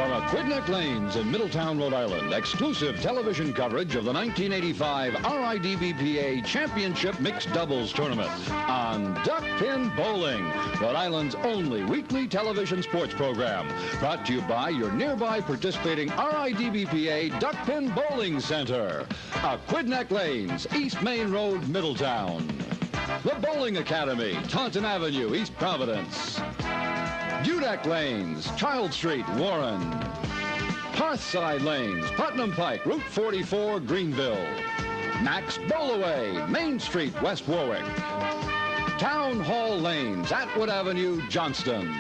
From Aquidneck Lanes in Middletown, Rhode Island, exclusive television coverage of the 1985 RIDBPA Championship Mixed Doubles Tournament on Duckpin Bowling, Rhode Island's only weekly television sports program. Brought to you by your nearby participating RIDBPA Duckpin Bowling Center. Aquidneck Lanes, East Main Road, Middletown. The Bowling Academy, Taunton Avenue, East Providence. Aquidneck Lanes, Child Street, Warren. Hearthside Lanes, Putnam Pike, Route 44, Greenville. Max Bowlaway, Main Street, West Warwick. Town Hall Lanes, Atwood Avenue, Johnston.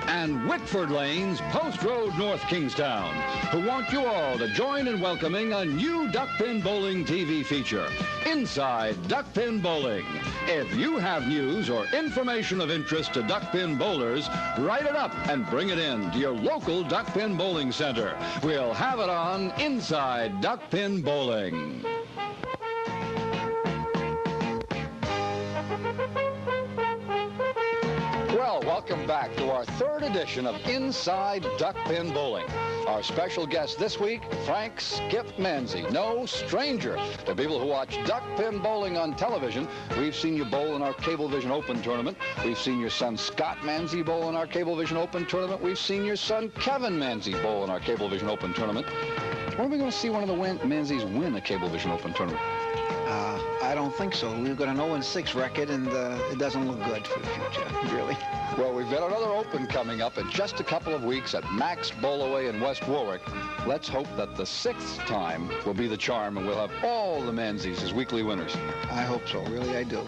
And Wickford Lanes, Post Road, North Kingstown, who want you all to join in welcoming a new Duckpin Bowling TV feature, Inside Duckpin Bowling. If you have news or information of interest to duckpin bowlers, write it up and bring it in to your local Duckpin Bowling Center. We'll have it on Inside Duckpin Bowling. Well, welcome back to our third edition of Inside Duckpin Bowling. Our special guest this week, Frank Skip Manzi, no stranger to people who watch duckpin bowling on television. We've seen you bowl in our Cablevision Open tournament. We've seen your son Scott Manzi bowl in our Cablevision Open tournament. We've seen your son Kevin Manzi bowl in our Cablevision Open tournament. When are we going to see one of the Manzis win a Cablevision Open tournament? I don't think so. We've got an 0-6 record, and it doesn't look good for the future, really. Well, we've got another Open coming up in just a couple of weeks at Max Bowlaway in West Warwick. Let's hope that the sixth time will be the charm, and we'll have all the Manzis as weekly winners. I hope so. Really, I do.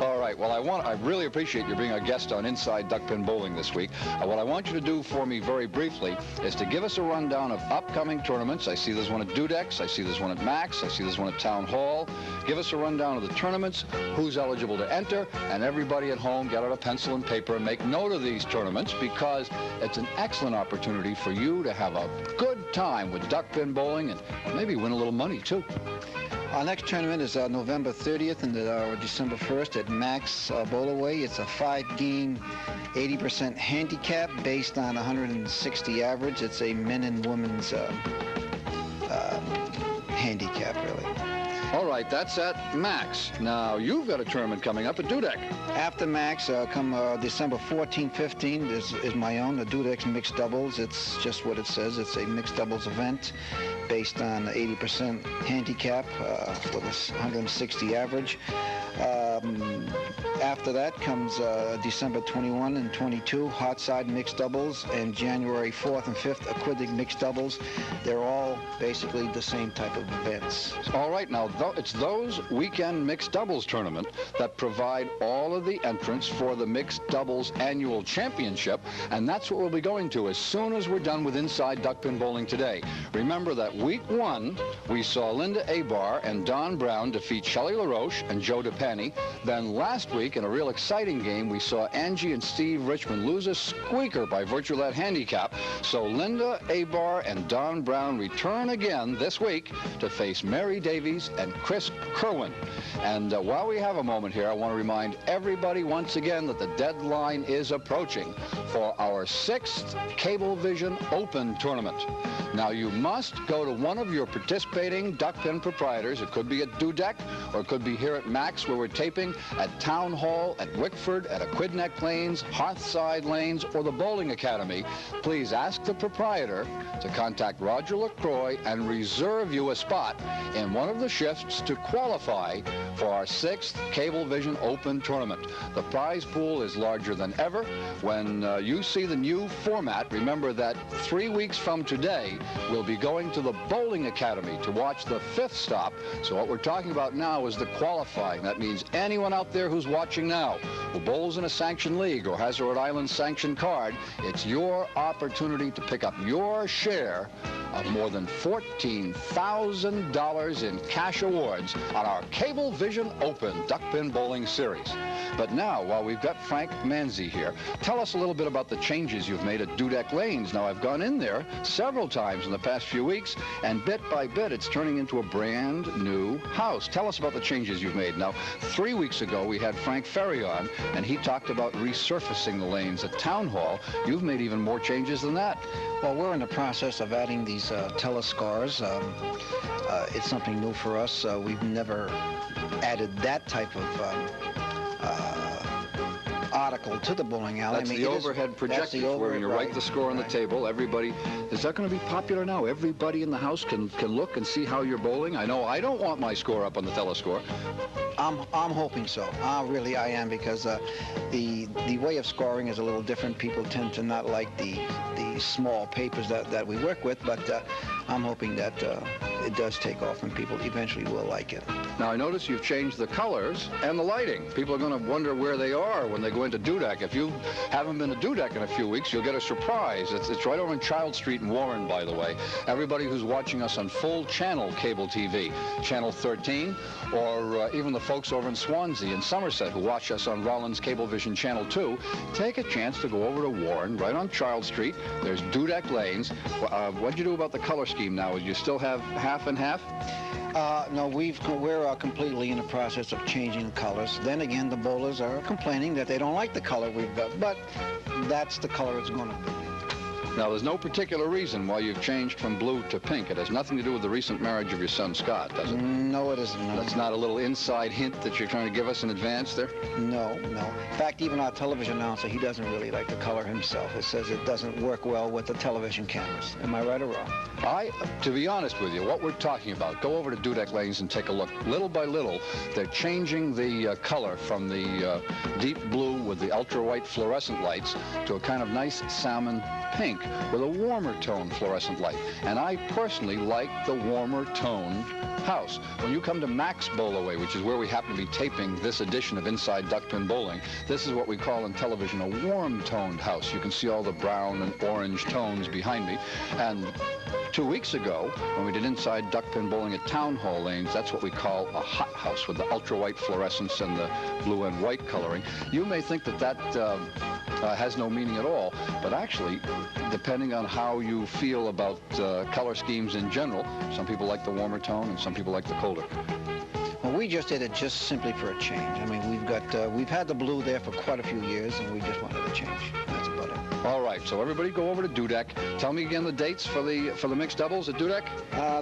All right. Well, I really appreciate you being our guest on Inside Duckpin Bowling this week. What I want you to do for me very briefly is to give us a rundown of upcoming tournaments. I see there's one at Dudex. I see there's one at Max. I see there's one at Town Hall. Give us a rundown of the tournaments, who's eligible to enter, and everybody at home get out a pencil and paper and make note of these tournaments, because it's an excellent opportunity for you to have a good time with duckpin bowling and maybe win a little money too. Our next tournament is November 30th and December 1st at Max Bowlaway. It's a 5-game, 80% handicap based on 160 average. It's a men and women's handicap, really. All right, that's at Max. Now, you've got a tournament coming up at Dudek. After Max, come December 14, 15, is my own, the Dudex Mixed Doubles. It's just what it says. It's a mixed doubles event based on 80% handicap with a 160 average. After that comes December 21 and 22, Hot Side Mixed Doubles, and January 4th and 5th, Aquidneck Mixed Doubles. They're all basically the same type of events. All right, now, it's those weekend mixed doubles tournament that provide all of the entrants for the Mixed Doubles Annual Championship, and that's what we'll be going to as soon as we're done with Inside Duckpin Bowling today. Remember that week one, we saw Linda Aybar and Don Brown defeat Shelley LaRoche and Joe DePanny. Then last week, in a real exciting game, we saw Angie and Steve Richmond lose a squeaker by virtue of that handicap. So Linda Aybar and Don Brown return again this week to face Mary Davies and Chris Kerwin. And while we have a moment here, I want to remind everybody once again that the deadline is approaching for our 6th Cablevision Open tournament. Now, you must go to one of your participating duckpin proprietors. It could be at Dudek, or it could be here at Max, where we're taping, at Town Hall, at Wickford, at Aquidneck Lanes, Hearthside Lanes, or the Bowling Academy. Please ask the proprietor to contact Roger LaCroix and reserve you a spot in one of the shifts to qualify for our 6th Cablevision Open tournament. The prize pool is larger than ever. When you see the new format, remember that 3 weeks from today, we'll be going to the Bowling Academy to watch the 5th stop. So what we're talking about now is the qualifying. That means anyone out there who's watching now who bowls in a sanctioned league or has a Rhode Island sanctioned card, it's your opportunity to pick up your share of more than $14,000 in cash awards on our Cable Vision Open Duckpin Bowling Series. But now, while we've got Frank Manzi here, tell us a little bit about the changes you've made at Aquidneck Lanes. Now, I've gone in there several times in the past few weeks, and bit by bit, it's turning into a brand new house. Tell us about the changes you've made. Now, 3 weeks ago, we had Frank Ferry on, and he talked about resurfacing the lanes at Town Hall. You've made even more changes than that. Well, we're in the process of adding these telescars. It's something new for us. We've never added that type of article to the bowling alley. That's the overhead projector where you write the score on the table. Everybody, is that going to be popular now? Everybody in the house can look and see how you're bowling? I know I don't want my score up on the telescore. I'm hoping so. Really, I am, because the way of scoring is a little different. People tend to not like the small papers that we work with, but I'm hoping that it does take off and people eventually will like it. Now, I notice you've changed the colors and the lighting. People are going to wonder where they are when they go into Dudeck. If you haven't been to Dudeck in a few weeks, you'll get a surprise. It's right over in Child Street in Warren, by the way. Everybody who's watching us on full channel cable TV, Channel 13, or even the folks over in Swansea and Somerset who watch us on Rollins Cablevision Channel 2, take a chance to go over to Warren, right on Child Street. There's Aquidneck Lanes. What'd you do about the color scheme now? Do you still have half and half? No, we're completely in the process of changing the colors. Then again, the bowlers are complaining that they don't like the color we've got, but that's the color it's going to be. Now, there's no particular reason why you've changed from blue to pink. It has nothing to do with the recent marriage of your son, Scott, does it? No, it isn't. No. That's not a little inside hint that you're trying to give us in advance there? No. In fact, even our television announcer, he doesn't really like the color himself. It says it doesn't work well with the television cameras. Am I right or wrong? To be honest with you, what we're talking about, go over to Aquidneck Lanes and take a look. Little by little, they're changing the color from the deep blue with the ultra-white fluorescent lights to a kind of nice salmon pink with a warmer tone fluorescent light. And I personally like the warmer tone house. When you come to Max Bowlaway, which is where we happen to be taping this edition of Inside Duckpin Bowling, this is what we call in television a warm-toned house. You can see all the brown and orange tones behind me. And 2 week ago, when we did Inside Duckpin Bowling at Town Hall Lanes, that's what we call a hot house with the ultra-white fluorescence and the blue and white coloring. You may think that has no meaning at all, but actually, depending on how you feel about color schemes in general, some people like the warmer tone and some people like the colder. Well, we just did it just simply for a change. I mean, we've had the blue there for quite a few years, and we just wanted a change. That's about it. All right, so everybody go over to Dudeck. Tell me again the dates for the mixed doubles at Dudeck.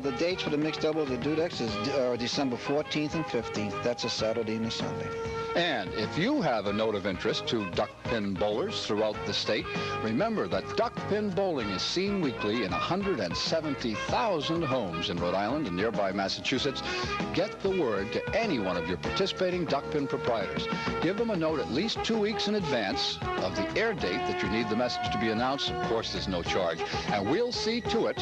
The dates for the mixed doubles at Dudeck is December 14th and 15th. That's a Saturday and a Sunday. And if you have a note of interest to duckpin bowlers throughout the state, remember that duckpin bowling is seen weekly in 170,000 homes in Rhode Island and nearby Massachusetts. Get the word to any one of your participating duckpin proprietors. Give them a note at least 2 weeks in advance of the air date that you need the message to be announced. Of course, there's no charge. And we'll see to it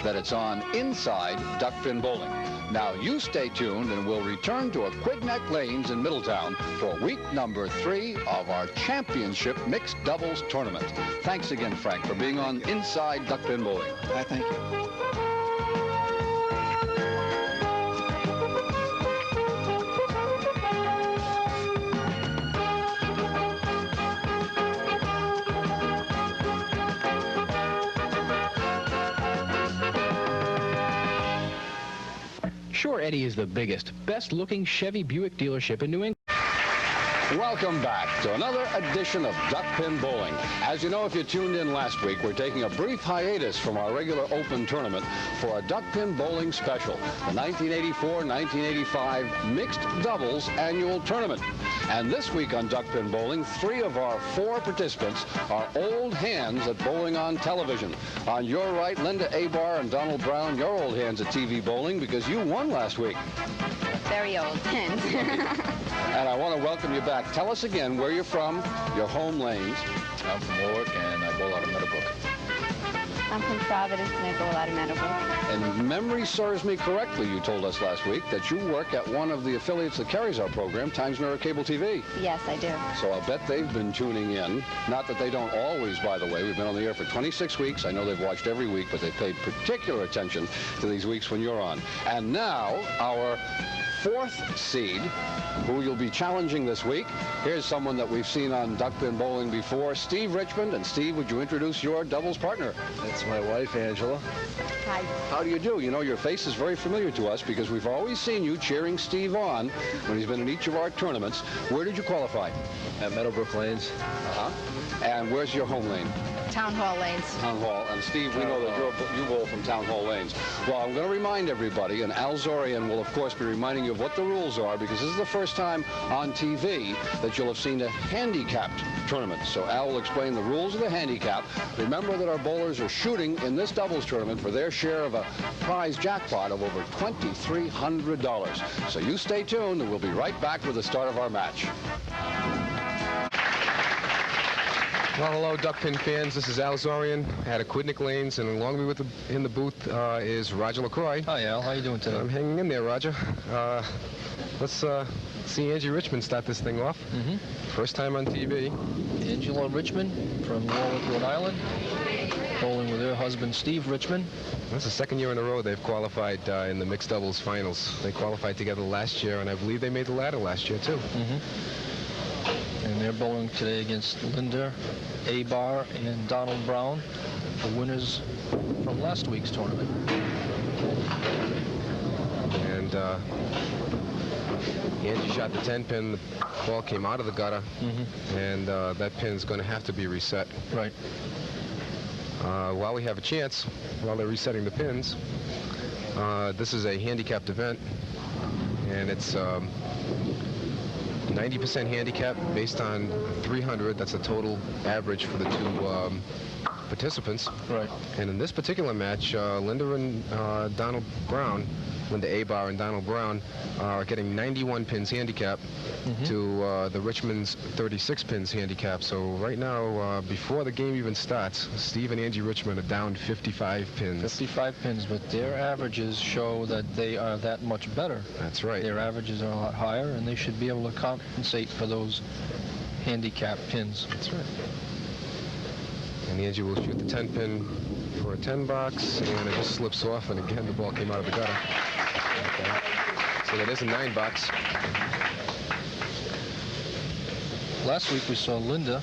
that it's on Inside Duckpin Bowling. Now, you stay tuned, and we'll return to Aquidneck Lanes in Middletown for week number 3 of our championship mixed doubles tournament. Thanks again, Frank, for being on Inside Duckpin Bowling. I thank you. Sure Eddie is the biggest, best-looking Chevy Buick dealership in New England. Welcome back to another edition of Duckpin Bowling. As you know, if you tuned in last week, we're taking a brief hiatus from our regular open tournament for a Duckpin Bowling special, the 1984-1985 Mixed Doubles Annual Tournament. And this week on Duckpin Bowling, 3 of our 4 participants are old hands at bowling on television. On your right, Linda Aybar and Donald Brown, you're old hands at TV bowling because you won last week. Very old hands. And I want to welcome you back. Tell us again where you're from, your home lanes. I'm from Warwick, and I bowl out of Meadowbrook. I'm from Providence, and I go a lot of Meadowbrook. And memory serves me correctly, you told us last week that you work at one of the affiliates that carries our program, Times Mirror Cable TV. Yes, I do. So I'll bet they've been tuning in. Not that they don't always, by the way. We've been on the air for 26 weeks. I know they've watched every week, but they've paid particular attention to these weeks when you're on. And now, our fourth seed, who you'll be challenging this week. Here's someone that we've seen on Duckpin bowling before, Steve Richmond. And Steve, would you introduce your doubles partner? That's my wife, Angela. Hi. How do you do? You know, your face is very familiar to us because we've always seen you cheering Steve on when he's been in each of our tournaments. Where did you qualify? At Meadowbrook Lanes. And where's your home lane? Town Hall Lanes. Town Hall. And Steve, we know that you bowl from Town Hall Lanes. Well, I'm going to remind everybody, and Al Zoraian will, of course, be reminding you of what the rules are, because this is the first time on TV that you'll have seen a handicapped tournament. So Al will explain the rules of the handicap. Remember that our bowlers are shooting in this doubles tournament for their share of a prize jackpot of over $2,300. So you stay tuned, and we'll be right back with the start of our match. Well, hello, Duckpin fans. This is Al Zoraian at Aquidneck Lanes, and along with me in the booth is Roger LaCroix. Hi, Al. How you doing today? I'm hanging in there, Roger. Let's see Angie Richmond start this thing off. First time on TV. Angela Richmond from Warwick, Rhode Island, bowling with her husband, Steve Richmond. That's the second year in a row they've qualified in the mixed doubles finals. They qualified together last year, and I believe they made the ladder last year, too. And they're bowling today against Linda, Aybar, and Donald Brown, the winners from last week's tournament. And Angie shot the 10-pin. The ball came out of the gutter, and that pin's going to have to be reset. Right. While we have a chance, while they're resetting the pins, this is a handicapped event, and it's 90% handicap based on 300. That's the total average for the two participants. Right. And in this particular match, Linda and Donald Brown, Linda Aybar and Donald Brown, are getting 91 pins handicap to the Richmond's 36 pins handicap. So right now, before the game even starts, Steve and Angie Richmond are down 55 pins. 55 pins, but their averages show that they are that much better. That's right. Their averages are a lot higher, and they should be able to compensate for those handicap pins. That's right. And Angie will shoot the 10-pin for a 10 box, and it just slips off, and again the ball came out of the gutter. Okay. So that is a 9 box. Last week we saw Linda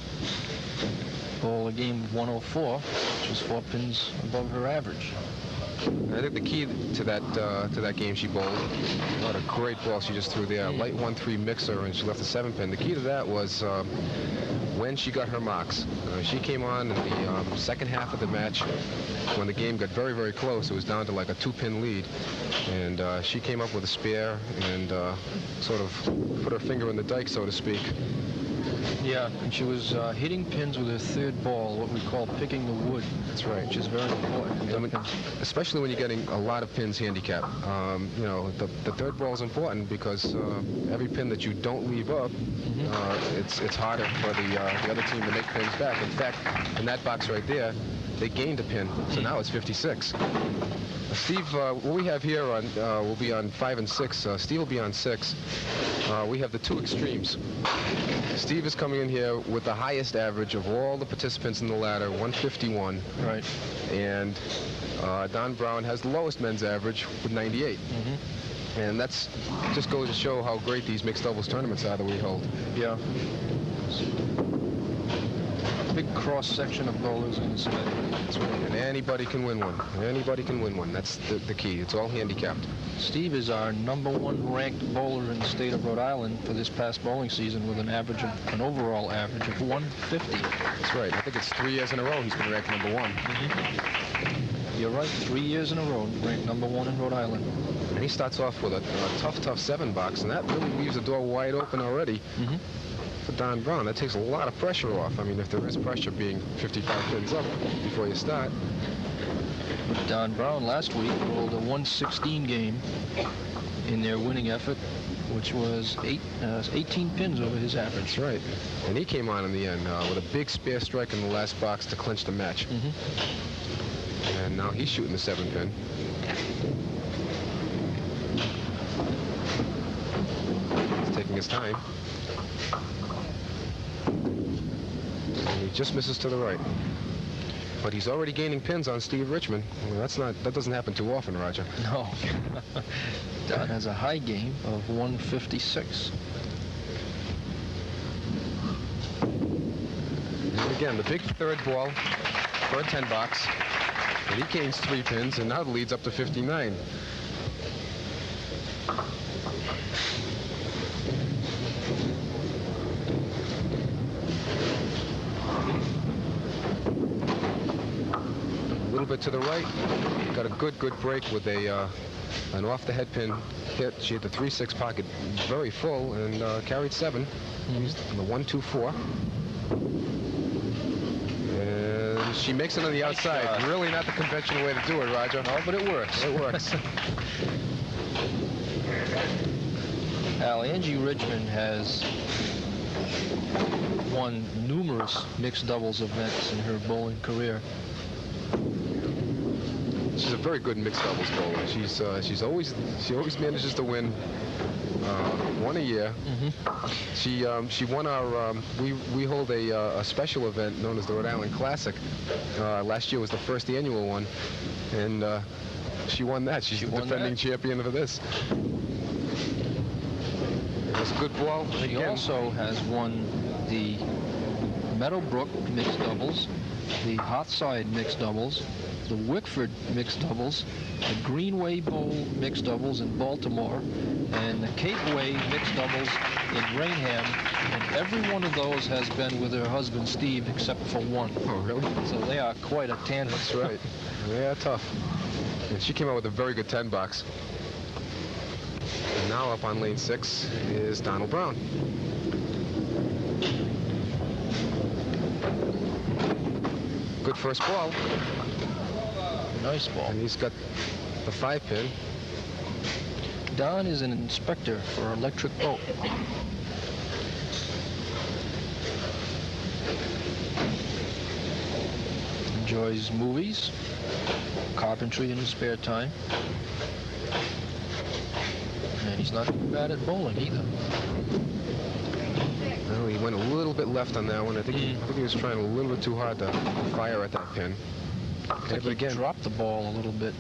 bowl a game of 104, which was 4 pins above her average. I think the key to that game she bowled, what a great ball she just threw there, light 1-3 mixer, and she left a 7-pin. The key to that was when she got her marks. She came on in the second half of the match when the game got very, very close. It was down to like a 2-pin lead, and she came up with a spare and sort of put her finger in the dike, so to speak. Yeah, and she was hitting pins with her third ball, what we call picking the wood. That's right. Which is very important. I mean, especially when you're getting a lot of pins handicap. You know, the third ball is important because every pin that you don't leave up, it's harder for the other team to make pins back. In fact, in that box right there, they gained a pin, so now it's 56. Steve, what we have here on will be on 5 and 6. Steve will be on 6. We have the two extremes. Steve is coming in here with the highest average of all the participants in the ladder, 151. Right. And Don Brown has the lowest men's average with 98. And that's just goes to show how great these mixed doubles tournaments are that we hold. Yeah. Big cross-section of bowlers in this event. That's right. And anybody can win one. Anybody can win one. That's the key. It's all handicapped. Steve is our #1 ranked bowler in the state of Rhode Island for this past bowling season with an overall average of 150. That's right. I think it's 3 years in a row he's been ranked #1. You're right. 3 years in a row ranked #1 in Rhode Island. And he starts off with a tough 7 box, and that really leaves the door wide open already. For Don Brown. That takes a lot of pressure off. I mean, if there is pressure being 55 pins up before you start. Don Brown last week bowled a 116 game in their winning effort, which was 18 pins over his average. That's right. And he came on in the end with a big spare strike in the last box to clinch the match. And now he's shooting the 7-pin. He's taking his time. And he just misses to the right. But he's already gaining pins on Steve Richmond. Well, that doesn't happen too often, Roger. No. Don has a high game of 156. And again, the big third ball for a 10 box. And he gains 3 pins, and now the lead's up to 59. A little bit to the right. Got a good break with an off-the-head pin hit. She had the 3-6 pocket very full and carried 7. Used the 1-2-4. And she makes it on the outside. Really not the conventional way to do it, Roger. No, but it works. It works. Al, Angie Richmond has won numerous mixed doubles events in her bowling career. She's a very good mixed doubles bowler. She always manages to win one a year. She won our we hold a special event known as the Rhode Island Classic. Last year was the first annual one, and she won that. She's the defending champion for this. That's a good ball. She also has won the Meadowbrook mixed doubles, the Hawthside mixed doubles, the Wickford mixed doubles, the Greenway Bowl mixed doubles in Baltimore, and the Cape Way mixed doubles in Rainham. And every one of those has been with her husband Steve except for one. Oh, really? So they are quite a tandem. That's right. They are tough. And she came out with a very good 10 box. And now up on lane 6 is Donald Brown. Good first ball. Nice ball. And he's got the 5-pin. Don is an inspector for Electric Boat. Enjoys movies, carpentry in his spare time. And he's not bad at bowling either. Well, he went a little bit left on that one. I think he was trying a little bit too hard to fire at that pin. But again, dropped the ball a little bit.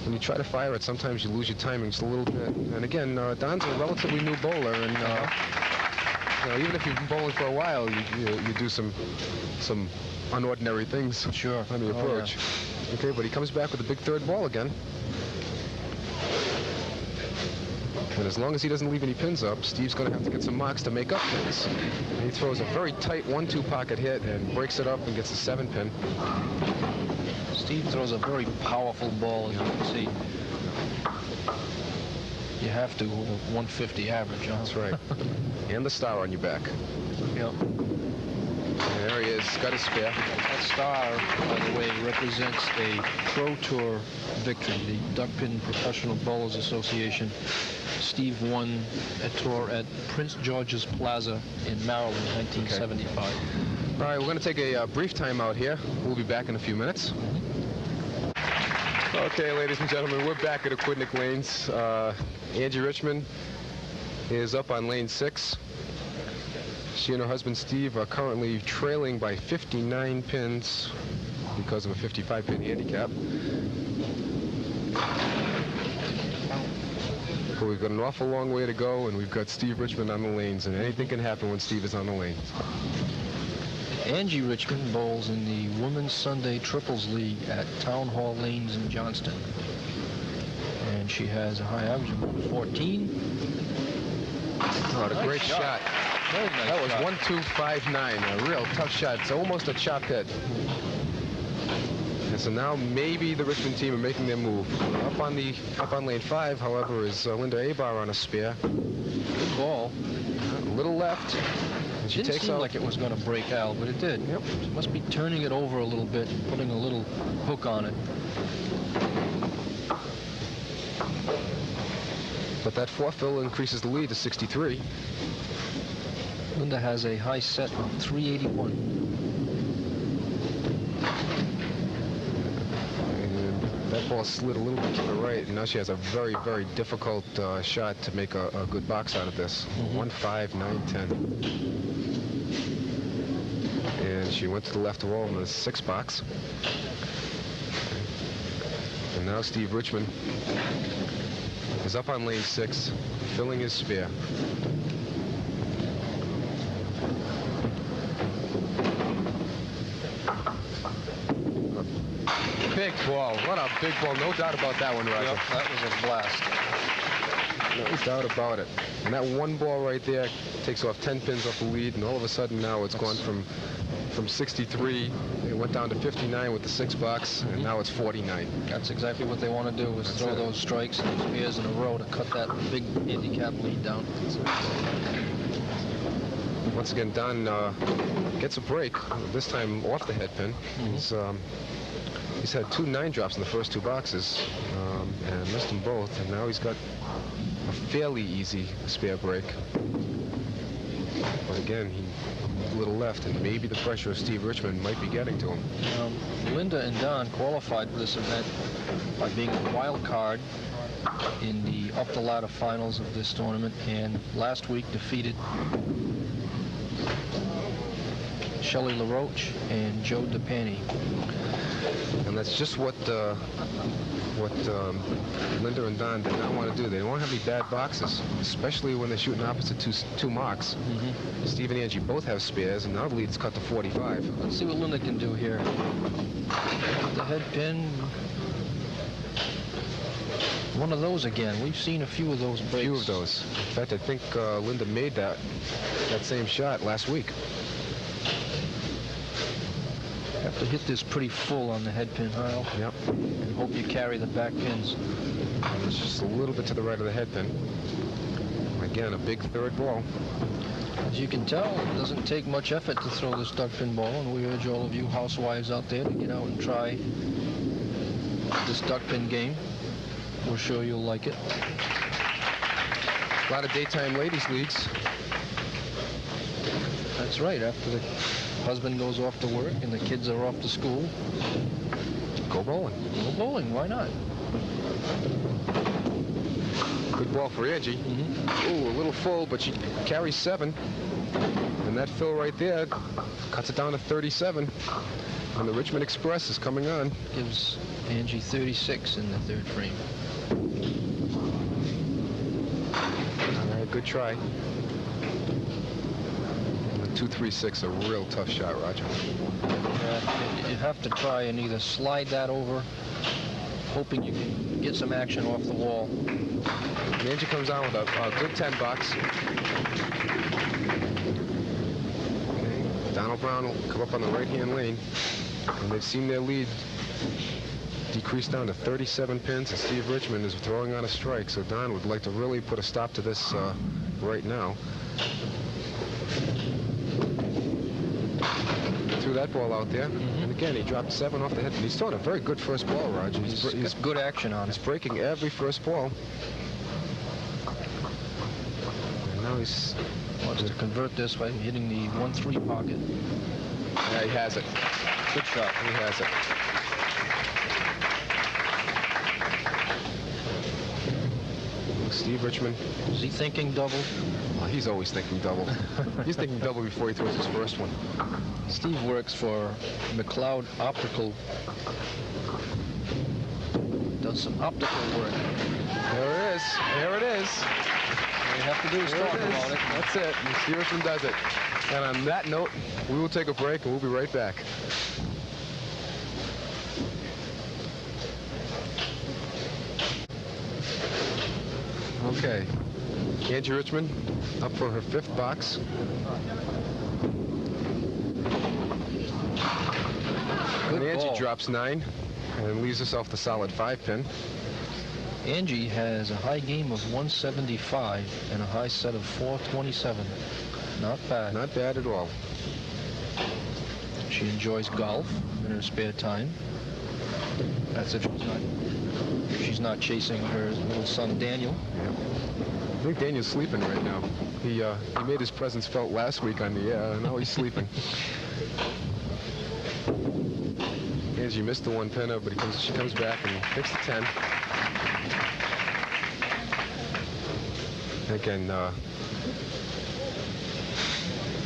When you try to fire it, sometimes you lose your timing just a little bit. And again, Don's a relatively new bowler, and you know, even if you've been bowling for a while, you do some unordinary things. Sure. On the approach. Yeah. Okay, but he comes back with a big third ball again. And as long as he doesn't leave any pins up, Steve's going to have to get some marks to make up pins. And he throws a very tight 1-2 pocket hit and breaks it up and gets a 7-pin. Steve throws a very powerful ball, as you can see. You have to, 150 average, huh? That's right. And the star on your back. Yep. And there he is, got his spare. That star, by the way, represents a Pro Tour victory, the Duckpin Professional Bowlers Association. Steve won a tour at Prince George's Plaza in Maryland, 1975. Okay. All right, we're going to take a brief time out here. We'll be back in a few minutes. Okay, ladies and gentlemen, we're back at Aquidneck Lanes. Angie Richmond is up on lane 6. She and her husband Steve are currently trailing by 59 pins because of a 55-pin handicap. But we've got an awful long way to go, and we've got Steve Richmond on the lanes, and anything can happen when Steve is on the lanes. Angie Richmond bowls in the Women's Sunday Triples League at Town Hall Lanes in Johnston. And she has a high average of 114. Oh, a great shot. Very nice That was shot. 1-2-5-9, a real tough shot. It's almost a chop hit. And so now maybe the Richmond team are making their move. Up on lane 5, however, is Linda Aybar on a spare. Good ball. A little left. And she Didn't takes seem out. like it was going to break out, but it did. Yep. She must be turning it over a little bit, putting a little hook on it. But that 4-fill increases the lead to 63. Linda has a high set of 381. That ball slid a little bit to the right, and now she has a very, very difficult shot to make a good box out of this. 1, 5, 9, 10. And she went to the left wall in the 6 box. And now Steve Richmond is up on lane 6, filling his spare. Big ball. What a big ball. No doubt about that one, Roger. Yep, that was a blast. No doubt about it. And that one ball right there takes off 10 pins off the lead, and all of a sudden now it's gone from 63. It went down to 59 with the 6 box, and now it's 49. That's exactly what they want to do, is throw those strikes and spears in a row to cut that big handicap lead down. Once again, Don gets a break, this time off the head pin. He's had 2 9 drops in the first 2 boxes and missed them both, and now he's got a fairly easy spare break. But again, a little left, and maybe the pressure of Steve Richmond might be getting to him. Linda and Don qualified for this event by being a wild card in the up-the-ladder finals of this tournament, and last week defeated Shelley LaRoche and Joe DePaney. And that's just what Linda and Don did not want to do. They don't want to have any bad boxes, especially when they're shooting opposite two marks. Steve and Angie both have spares, and now the lead's cut to 45. Let's see what Linda can do here. The head pin. One of those again. We've seen a few of those breaks. A few of those. In fact, I think Linda made that same shot last week. Have to hit this pretty full on the head pin, Heil. Yep. And hope you carry the back pins. It's just a little bit to the right of the head pin. Again, a big 3rd ball. As you can tell, it doesn't take much effort to throw this duck pin ball, and we urge all of you housewives out there to get out and try this duck pin game. We're sure you'll like it. A lot of daytime ladies leagues. That's right. After the husband goes off to work and the kids are off to school, go bowling. Go bowling. Why not? Good ball for Angie. Ooh, a little full, but she carries 7. And that fill right there cuts it down to 37. And the Richmond Express is coming on. Gives Angie 36 in the 3rd frame. All right, good try. 2-3-6, a real tough shot, Roger. You have to try and either slide that over, hoping you can get some action off the wall. Angie comes on with a good 10 box. Okay. Donald Brown will come up on the right-hand lane, and they've seen their lead decrease down to 37 pins, and Steve Richmond is throwing on a strike, so Don would like to really put a stop to this right now. Threw that ball out there, and again, he dropped 7 off the head. He's throwing a very good first ball, Roger. He's good action on it. He's breaking every first ball. And now he's wants to convert this by hitting the 1-3 pocket. Yeah, he has it. Good shot. He has it. Steve Richmond. Is he thinking double? Oh, he's always thinking double. He's thinking double before he throws his first one. Steve works for McLeod Optical. Does some optical work. There it is. There it is. All you have to do is talk about it. That's it. And Steve Richmond does it. And on that note, we will take a break, and we'll be right back. Okay, Angie Richmond up for her 5th box. Good and Angie ball. drops 9 and leaves us off the solid 5 pin. Angie has a high game of 175 and a high set of 427. Not bad. Not bad at all. She enjoys golf in her spare time. That's if she's not chasing her little son Daniel. Yeah. I think Daniel's sleeping right now. He made his presence felt last week on the air, and now he's sleeping. Angie missed the 1-pinner, but she comes back and picks the 10. Again,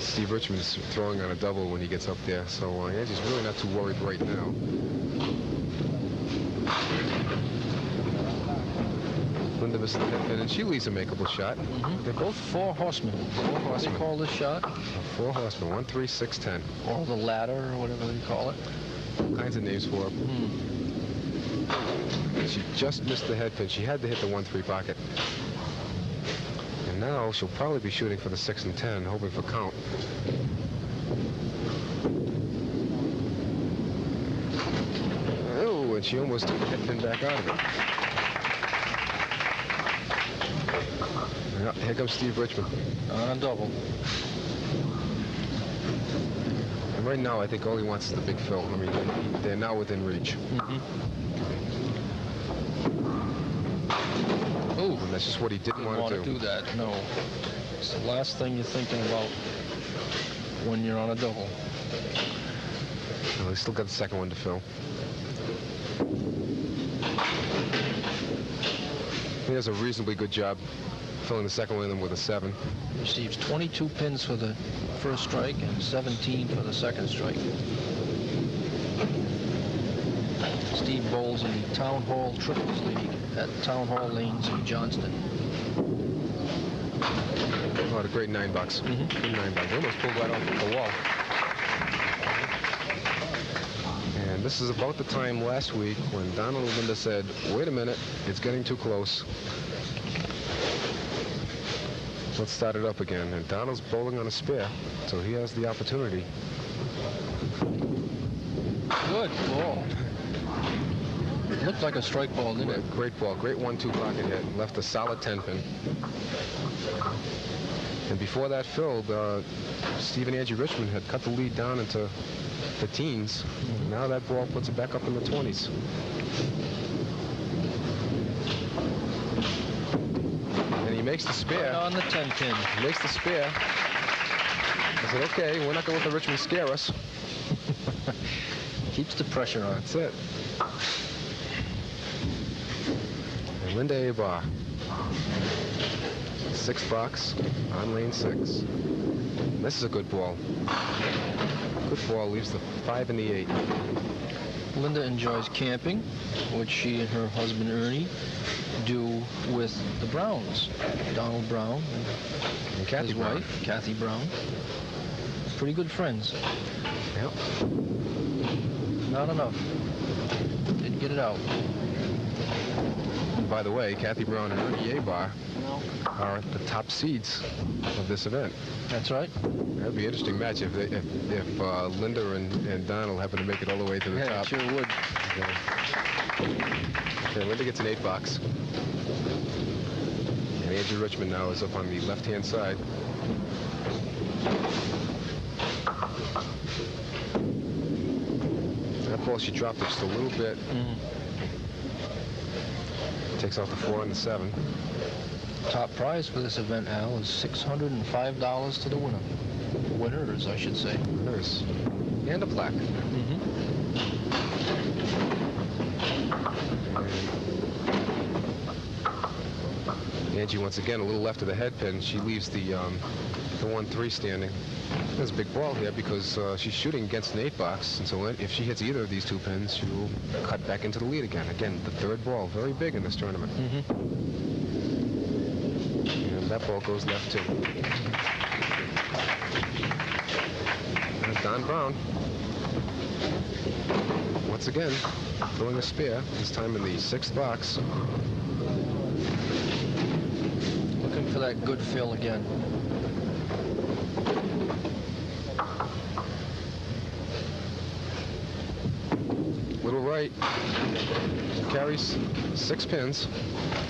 Steve Richmond is throwing on a double when he gets up there, so Angie's really not too worried right now. Linda missed the head pin, and she leaves a makeable shot. They're both four horsemen. Four horsemen. They call this shot? Four horsemen, 1, 3, 6, 10. Or the ladder, or whatever they call it. All kinds of names for it. She just missed the head pin. She had to hit the 1-3 pocket. And now she'll probably be shooting for the 6 and 10, hoping for count. Oh, and she almost took the head pin back out of it. Yeah, here comes Steve Richmond. On a double. And right now, I think all he wants is the big fill. I mean, they're now within reach. Oh, and that's just what he didn't want to do that, no. It's the last thing you're thinking about when you're on a double. Well, he's still got the second one to fill. He does a reasonably good job filling the second one with a 7. Receives 22 pins for the first strike and 17 for the second strike. Steve bowls in the Town Hall Triples League at Town Hall Lanes in Johnston. Oh, a great $9. Good $9. Almost pulled right off the wall. And this is about the time last week when Donald and Linda said, wait a minute, it's getting too close. Let's start it up again. And Donald's bowling on a spare, so he has the opportunity. Good ball. It looked like a strike ball, didn't it? Great ball. Great 1-2 pocket hit. Left a solid 10 pin. And before that filled, Steve and Angie Richmond had cut the lead down into the teens. Now that ball puts it back up in the 20s. And he makes the spare. Right on the 10 pin. He makes the spare. I said, okay, we're not going to let the Richmond scare us. Keeps the pressure on. That's it. And Linda Aybar. 6th box on lane 6. This is a good ball. Good ball, leaves the 5 and the 8. Linda enjoys camping, which she and her husband Ernie do with the Browns. Donald Brown and Kathy his Brown. wife, Kathy Brown. Pretty good friends. Yep. Not enough. Didn't get it out. And by the way, Kathy Brown and Ernie Aybar are the top seeds of this event. That's right. That'd be an interesting match if Linda and Donald happen to make it all the way to the top. It sure would. Okay, Linda gets an 8 box. And Angie Richmond now is up on the left-hand side. That ball, she dropped it just a little bit. Takes off the 4 and the 7. Top prize for this event, Al, is $605 to the winner. Winners, I should say. Winners. And a plaque. Angie, once again, a little left of the head pin. She leaves the 1-3 standing. There's a big ball here because she's shooting against an 8 box, and so if she hits either of these 2 pins, she will cut back into the lead again. Again, the 3rd ball, very big in this tournament. And that ball goes left too. And Don Brown, once again, throwing a spare, this time in the 6th box. Looking for that good fill again. Little right. Carries 6 pins.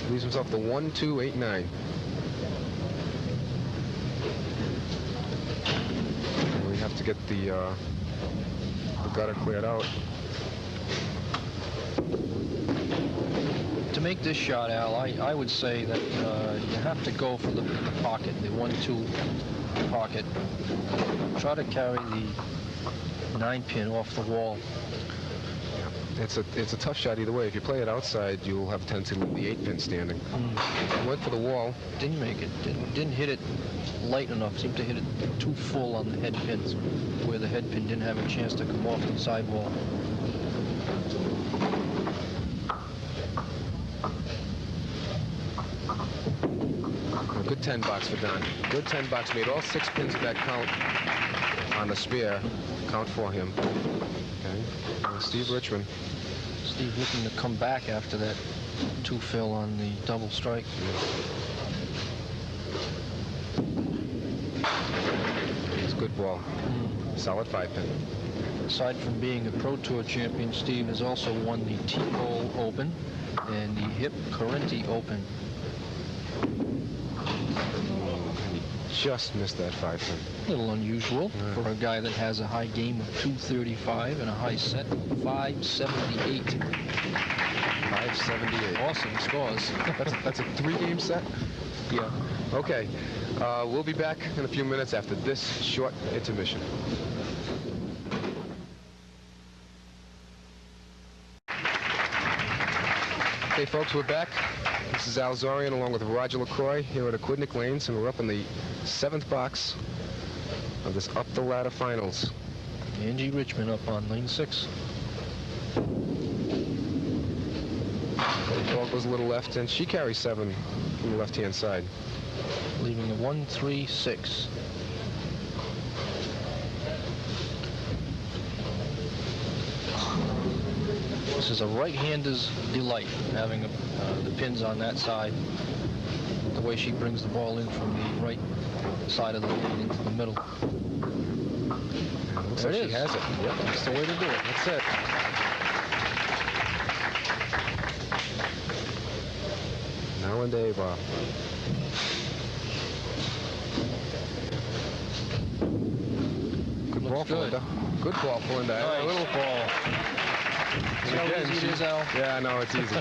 Leaves himself the 1, 2, 8, 9. And we have to get the gutter cleared out. To make this shot, Al, I would say that you have to go for the pocket, the 1-2 pocket. Try to carry the 9 pin off the wall. it's a tough shot either way. If you play it outside, you'll have a tendency to leave the 8-pin standing. Went for the wall. Didn't make it. Didn't hit it light enough. Seemed to hit it too full on the head pins, where the head pin didn't have a chance to come off the sidewall. A good 10 box for Don. Good 10 box. Made all 6 pins of that count on the spare. Count for him. Okay. Steve Richmond. Steve looking to come back after that 2-fill on the double strike. It's a good ball. Solid 5-pin. Aside from being a Pro Tour champion, Steve has also won the T-Bowl Open and the Hip Correnti Open. Just missed that 5-pin. A little unusual for a guy that has a high game of 235 and a high set of 578. 578. Awesome scores. That's a 3-game set? Yeah. Okay. We'll be back in a few minutes after this short intermission. Okay, folks, we're back. This is Al Zoraian along with Roger LaCroix here at Aquidneck Lanes, and we're up in the 7th box of this Up the Ladder Finals. Angie Richmond up on lane 6. The ball goes a little left, and she carries 7 from the left-hand side. Leaving a 1-3-6. This is a right-hander's delight, having the pins on that side. The way she brings the ball in from the right side of the lane into the middle. Looks There like it she is. has it. Yep, that's the way to do it. That's it. Now and Aybar. Good ball for good. Linda. Good ball for Linda. Nice A little ball. See how again, easy it is, Al? Yeah, I know, it's easy.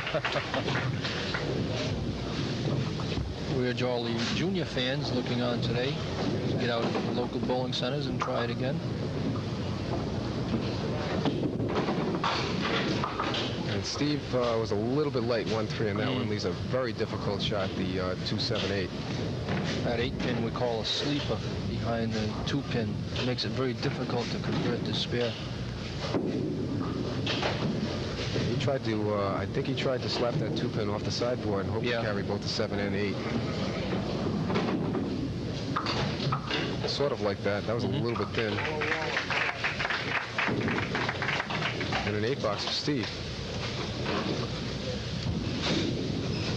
We urge all the junior fans looking on today to get out to the local bowling centers and try it again. And Steve was a little bit late, 1-3 on that one. Leaves a very difficult shot, the 2-7-8. That 8-pin we call a sleeper behind the 2-pin. Makes it very difficult to convert to spare. He tried to, I think he tried to slap that 2-pin off the sideboard and hope to carry both the 7 and 8. Sort of like that. That was a little bit thin. And an 8 box for Steve.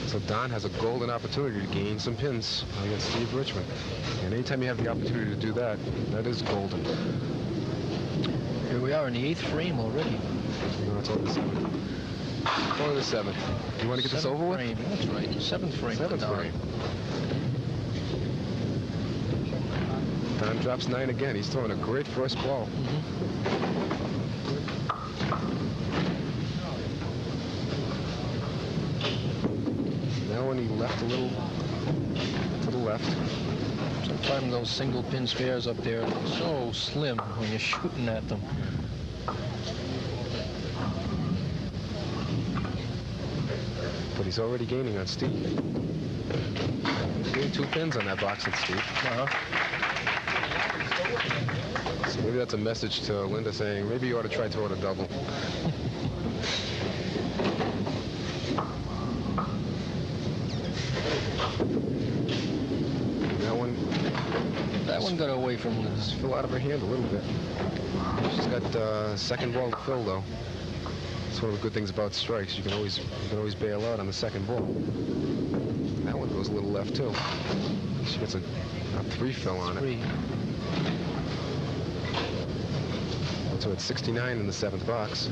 So Don has a golden opportunity to gain some pins against Steve Richmond. And anytime you have the opportunity to do that, that is golden. Here we are in the 8th frame already. No, it's only the 7th. It's only the 7th. You want to get this over with? Frame. That's right. 7th frame. 7th frame. Don drops 9 again. He's throwing a great first ball. Now when he left a little to the left. Sometimes those single pin spares up there are so slim when you're shooting at them. But he's already gaining on Steve. He's getting 2 pins on that box with Steve. So maybe that's a message to Linda saying, maybe you ought to try throwing a double. That one got away from Linda. Just fell out of her hand a little bit. She's got second ball to fill, though. That's one of the good things about strikes. You can always bail out on the second ball. That one goes a little left too. She gets a 3 fill on it. So it's 69 in the 7th box.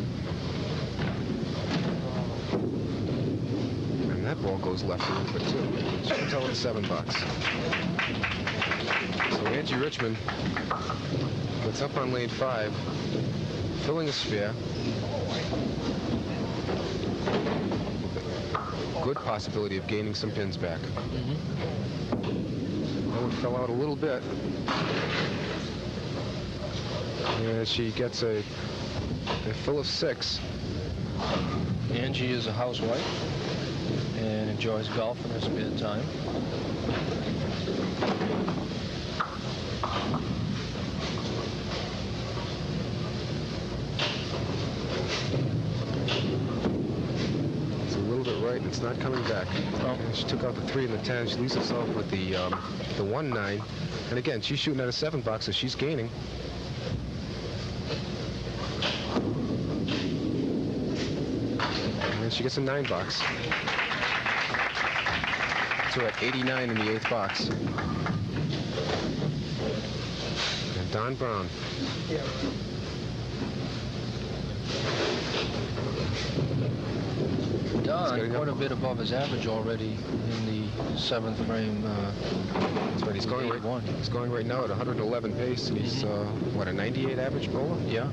And that ball goes left a little bit too. She comes out with the 7th box. So Angie Richmond gets up on lane 5, filling a spare. Good possibility of gaining some pins back. That one fell out a little bit. And she gets a fill of 6. Angie is a housewife and enjoys golf in her spare time. It's a little bit right, and it's not coming back. Oh. And she took out the 3 and the 10. She leaves herself with the 1-9. And again, she's shooting at a 7 box, so she's gaining. And she gets a 9 box. So we're at 89 in the 8th box. And Don Brown. Don quite a bit above his average already in the 7th frame. That's right. He's going right now at 111 pace, and he's what, a 98 average bowler? Yeah.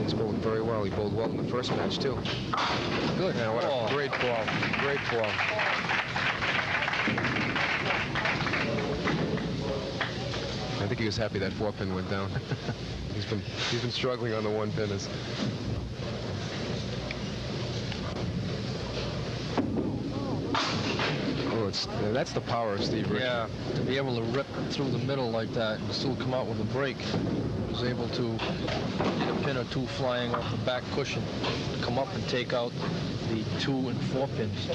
He's bowling very well. He bowled well in the first match too. Good. Yeah, what a great ball. Great ball. I think he was happy that 4-pin went down. he's been struggling on the 1-pinners. That's the power of Steve Richmond. Yeah, to be able to rip through the middle like that and still come out with a break. He was able to get a pin or 2 flying off the back cushion, come up and take out the 2 and 4 pins.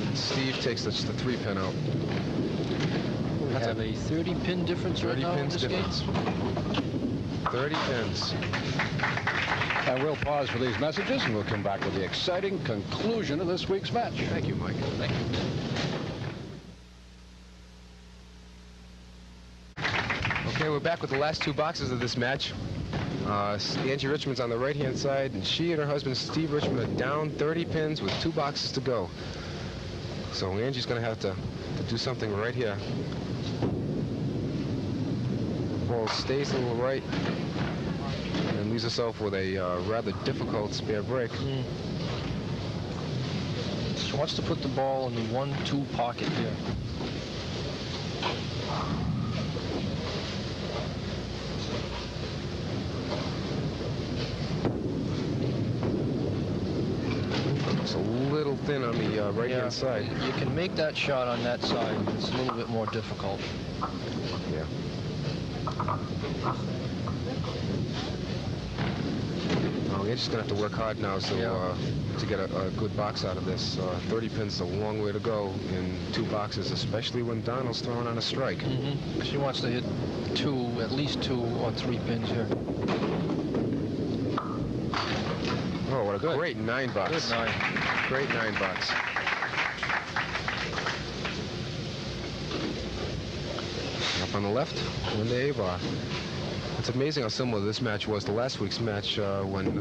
And Steve takes the 3-pin out. We have a 30-pin difference right now in this game. 30 pins. And we'll pause for these messages, and we'll come back with the exciting conclusion of this week's match. Thank you, Mike. Thank you. Okay, we're back with the last 2 boxes of this match. Angie Richmond's on the right-hand side, and she and her husband, Steve Richmond, are down 30 pins with 2 boxes to go. So Angie's going to have to do something right here. Ball stays a little right and leaves herself with a rather difficult spare break. She wants to put the ball in the 1-2 pocket here. It's a little thin on the right-hand side. You can make that shot on that side. It's a little bit more difficult. Yeah. Oh, Angie's going to have to work hard now to get a good box out of this. 30 pins is a long way to go in 2 boxes, especially when Donald's throwing on a strike. She wants to hit at least 2 or 3 pins here. Oh, what a great 9 box. Good 9. Great 9 box. Up on the left, in the Aybar. It's amazing how similar this match was to last week's match when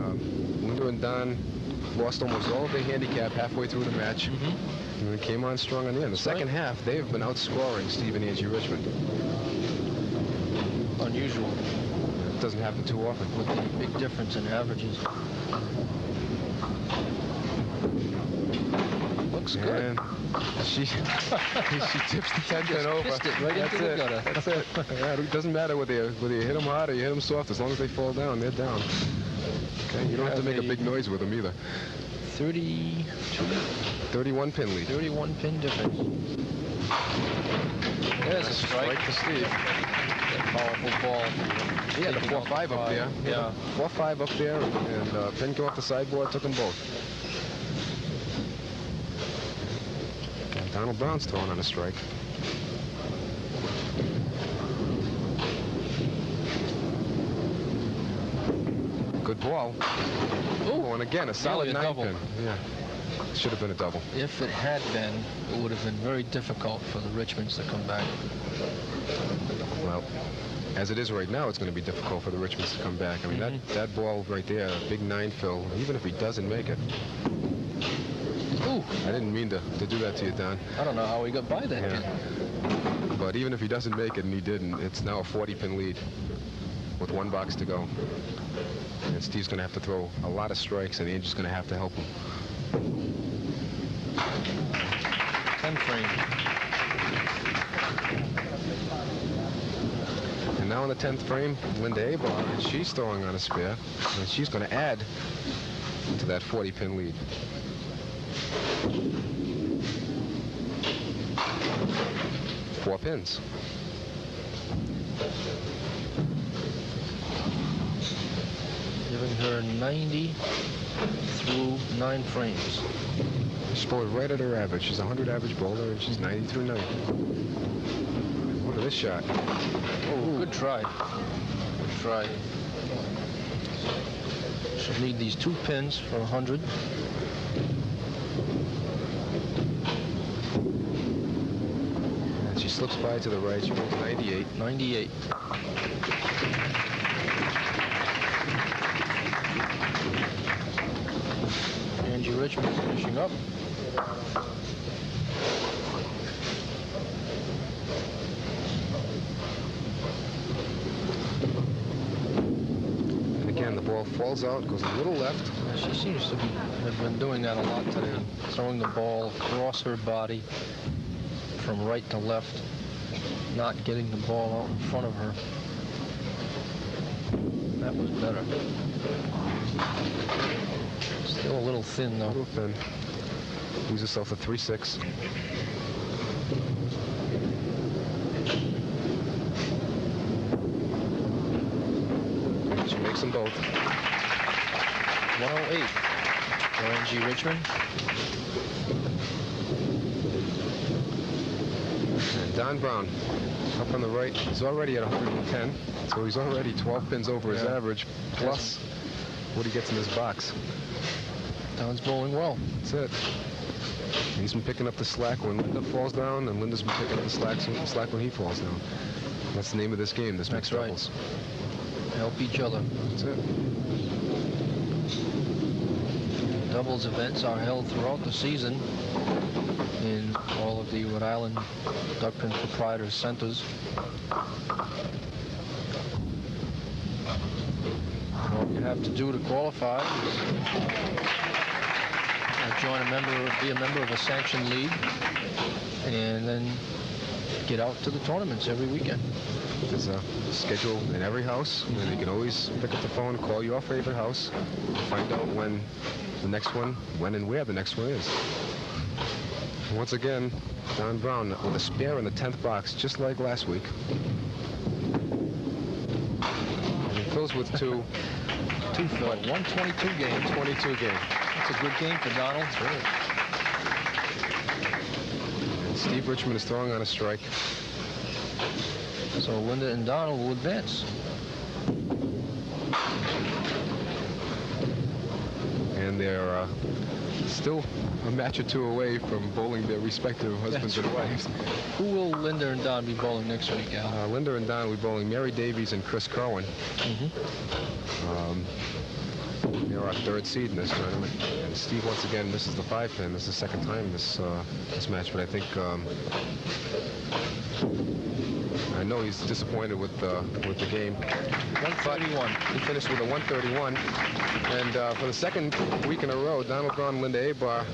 Linda and Don lost almost all of their handicap halfway through the match. And then came on strong on the end. The second half, they've been outscoring Steve and Angie Richmond. Unusual. It doesn't happen too often. With the big difference in averages. Looks good. And she tips the 10-pin over. Pissed it right into the gutter. That's it. Yeah, it doesn't matter whether you hit them hard or you hit them soft. As long as they fall down, they're down. Okay, you don't have to make a big noise with them either. 31 pin lead. 31 pin difference. There's a strike for Steve. Powerful ball. He had the 4-5 up there. Yeah. 4-5 up there, and pin came off the sideboard, took them both. And Donald Brown's throwing on a strike. Good ball. Oh, and again, a solid 9-pin. Yeah. Should have been a double. If it had been, it would have been very difficult for the Richmonds to come back. Well, as it is right now, it's going to be difficult for the Richmonds to come back. I mean, that ball right there, a big 9-fill, even if he doesn't make it. Ooh, I didn't mean to do that to you, Don. I don't know how he got by that. Yeah. But even if he doesn't make it, and he didn't, it's now a 40-pin lead with 1 box to go. And Steve's going to have to throw a lot of strikes, and Angie's going to have to help him. 10 frame. Now in the 10th frame, Linda Aybar, and she's throwing on a spare, and she's going to add to that 40-pin lead. Four pins. Giving her 90 through 9 frames. She's bowled right at her average. She's a 100 average bowler, and she's 90 through 90. Look at this shot. Oh, good try. Good try. She'll need these 2 pins for 100. And she slips by to the right. She goes 98. 98. Angie Richmond finishing up. And again, the ball falls out, goes a little left. She seems to have been doing that a lot today, throwing the ball across her body from right to left, not getting the ball out in front of her. That was better. Still a little thin, though. A little thin. Leaves herself a 3-6. She makes them both. 108 for Angie Richmond. And Don Brown up on the right. He's already at 110, so he's already 12 pins over his average, plus what he gets in his box. Don's bowling well. That's it. He's been picking up the slack when Linda falls down, and Linda's been picking up the slack when he falls down. That's the name of this game, this mixed doubles. Help each other. That's it. Doubles events are held throughout the season in all of the Rhode Island Duckpin Proprietors Centers. All you have to do to qualify is be a member of a sanctioned league, and then get out to the tournaments every weekend. There's a schedule in every house, and you can always pick up the phone, call your favorite house, find out when the next one, when and where the next one is. And once again, Don Brown with a spare in the 10th box, just like last week. And he fills with 2. 2 for 122 game. 22 game. That's a good game for Donald. That's right. And Steve Richmond is throwing on a strike. So Linda and Donald will advance. And they're still a match or 2 away from bowling their respective husbands and wives. Who will Linda and Don be bowling next week, Al? Linda and Don will be bowling Mary Davies and Chris Kerwin. They're our 3rd seed in this tournament. And Steve, once again, misses the 5-pin. This is the second time this match, but I think I know he's disappointed with the game. 131. He finished with a 131, and for the second week in a row, Donald Brown and Linda Aybar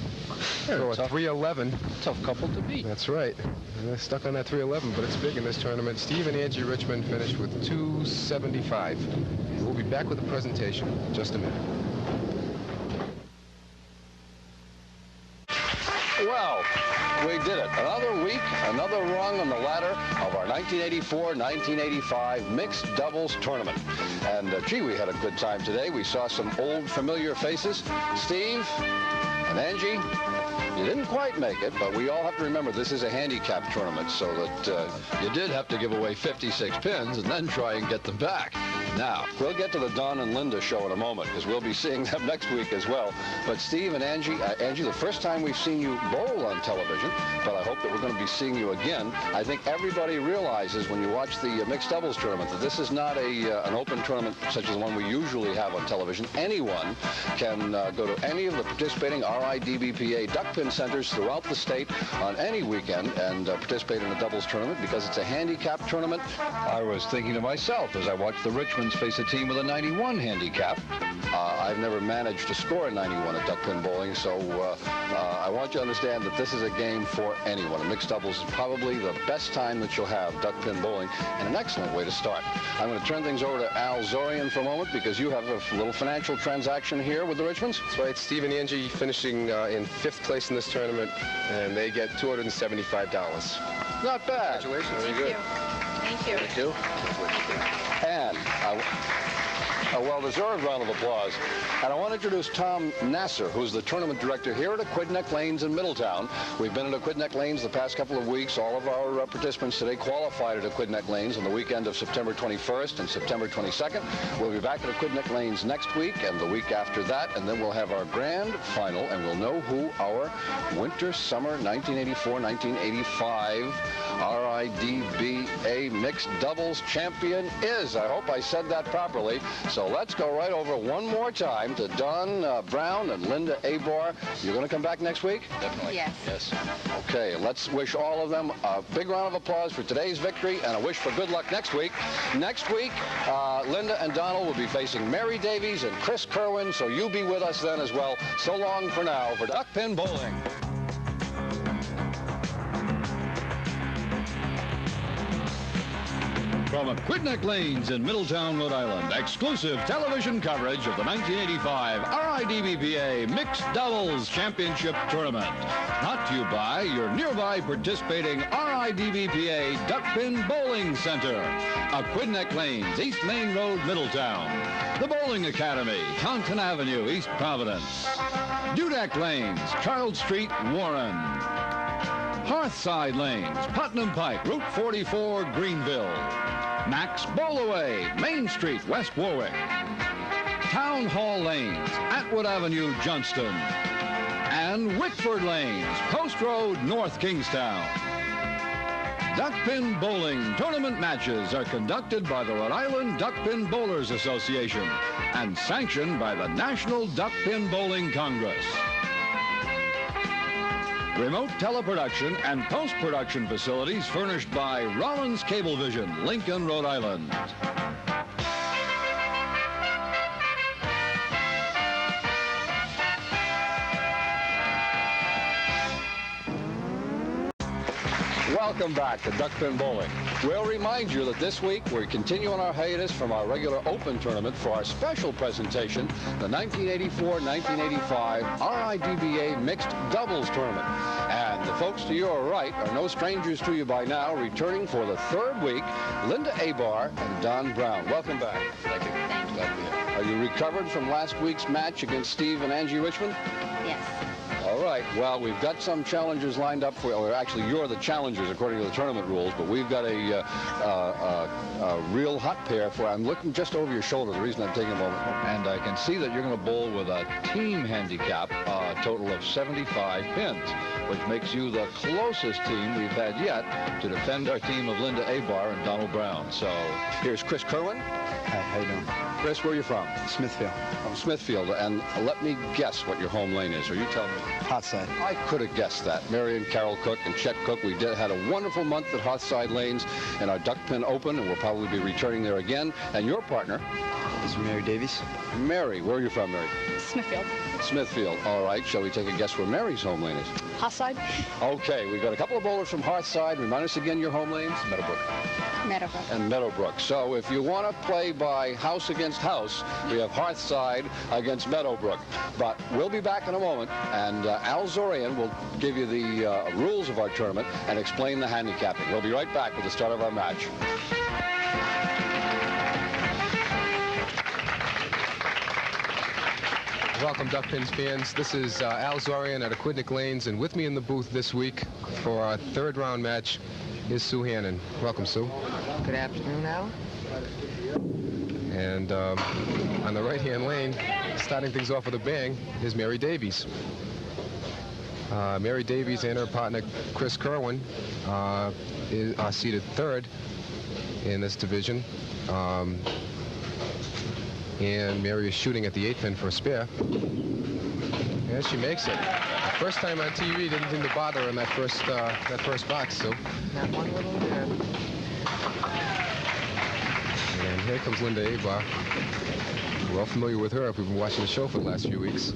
throw a 311. Tough couple to beat. That's right. And they're stuck on that 311, but it's big in this tournament. Steve and Angie Richmond finished with 275. We'll be back with the presentation in just a minute. Well, we did it. Another week, another rung on the ladder of our 1984-1985 mixed doubles tournament. And gee, we had a good time today. We saw some old familiar faces. Steve and Angie, you didn't quite make it, but we all have to remember this is a handicap tournament, so that you did have to give away 56 pins and then try and get them back. Now, we'll get to the Don and Linda show in a moment, because we'll be seeing them next week as well. But Steve and Angie, Angie, the first time we've seen you bowl on television, but I hope that we're going to be seeing you again. I think everybody realizes when you watch the mixed doubles tournament that this is not an open tournament such as the one we usually have on television. Anyone can go to any of the participating RIDBPA Duckpin centers throughout the state on any weekend and participate in a doubles tournament because it's a handicap tournament. I was thinking to myself as I watched the Richmond Twins face a team with a 91 handicap. I've never managed to score a 91 at duckpin bowling, so I want you to understand that this is a game for anyone. Mixed doubles is probably the best time that you'll have duckpin bowling, and an excellent way to start. I'm going to turn things over to Al Zoraian for a moment, because you have a little financial transaction here with the Richmonds. That's right. Steve and Angie finishing in 5th place in this tournament, and they get $275. Not bad. Congratulations. Thank you. Thank you. Thank you. And a well-deserved round of applause. And I want to introduce Tom Nasser, who's the tournament director here at Aquidneck Lanes in Middletown. We've been at Aquidneck Lanes the past couple of weeks. All of our participants today qualified at Aquidneck Lanes on the weekend of September 21st and September 22nd. We'll be back at Aquidneck Lanes next week and the week after that, and then we'll have our grand final, and we'll know who our winter-summer 1984-1985 RIDBA mixed doubles champion is. I hope I said that properly. So let's go right over one more time to Don Brown and Linda Aybar. You're going to come back next week? Definitely. Yes. Yes. Okay, let's wish all of them a big round of applause for today's victory and a wish for good luck next week. Next week, Linda and Donald will be facing Mary Davies and Chris Kerwin, so you be with us then as well. So long for now for Duckpin Bowling. From Aquidneck Lanes in Middletown, Rhode Island, exclusive television coverage of the 1985 RIDBPA Mixed Doubles Championship Tournament. Brought to you by your nearby participating RIDBPA Duckpin Bowling Center, Aquidneck Lanes, East Main Road, Middletown. The Bowling Academy, Taunton Avenue, East Providence. Duckpin Lanes, Charles Street, Warren. Hearthside Lanes, Putnam Pike, Route 44, Greenville. Max Bowlaway, Main Street, West Warwick. Town Hall Lanes, Atwood Avenue, Johnston. And Wickford Lanes, Post Road, North Kingstown. Duckpin bowling tournament matches are conducted by the Rhode Island Duckpin Bowlers Association and sanctioned by the National Duckpin Bowling Congress. Remote teleproduction and post-production facilities furnished by Rollins Cablevision, Lincoln, Rhode Island. Welcome back to Duckpin Bowling. We'll remind you that this week we're continuing our hiatus from our regular open tournament for our special presentation, the 1984-1985 RIDBA Mixed Doubles Tournament. And the folks to your right are no strangers to you by now, returning for the third week, Linda Aybar and Don Brown. Welcome back. Thank you. Thank you. Glad to be here. Are you recovered from last week's match against Steve and Angie Richmond? Yes. All right. Well, we've got some challengers lined up for you. Or actually, you're the challengers according to the tournament rules, but we've got a real hot pair for. I'm looking just over your shoulder. The reason I'm taking a moment, and I can see that you're going to bowl with a team handicap, a total of 75 pins, which makes you the closest team we've had yet to defend our team of Linda Aybar and Donald Brown. So here's Chris Kerwin. Hi, how you doing? Chris, where are you from? Smithfield. From Smithfield. And let me guess what your home lane is, or you tell me. Hearthside. I could have guessed that. Mary and Carol Cook and Chet Cook, we had a wonderful month at Hearthside Lanes in our Duckpin Open, and we'll probably be returning there again. And your partner? This is Mary Davies. Mary. Where are you from, Mary? Smithfield. Smithfield. All right. Shall we take a guess where Mary's home lane is? Hearthside. Okay. We've got a couple of bowlers from Hearthside. Remind us again your home lanes? Meadowbrook. Meadowbrook. And Meadowbrook. So if you want to play by house against house, we have Hearthside against Meadowbrook. But we'll be back in a moment, and Al Zoraian will give you the rules of our tournament and explain the handicapping. We'll be right back with the start of our match. Welcome, Duckpins fans. This is Al Zoraian at Aquidneck Lanes, and with me in the booth this week for our third round match is Sue Hannon. Welcome, Sue. Good afternoon, Al. And on the right-hand lane, starting things off with a bang, is Mary Davies. Mary Davies and her partner, Chris Kerwin, are seated third in this division. And Mary is shooting at the 8th pin for a spare. And she makes it. First time on TV, didn't seem to bother her in that first box. So. Not one little bit. And here comes Linda Aybar. We're all familiar with her if we've been watching the show for the last few weeks.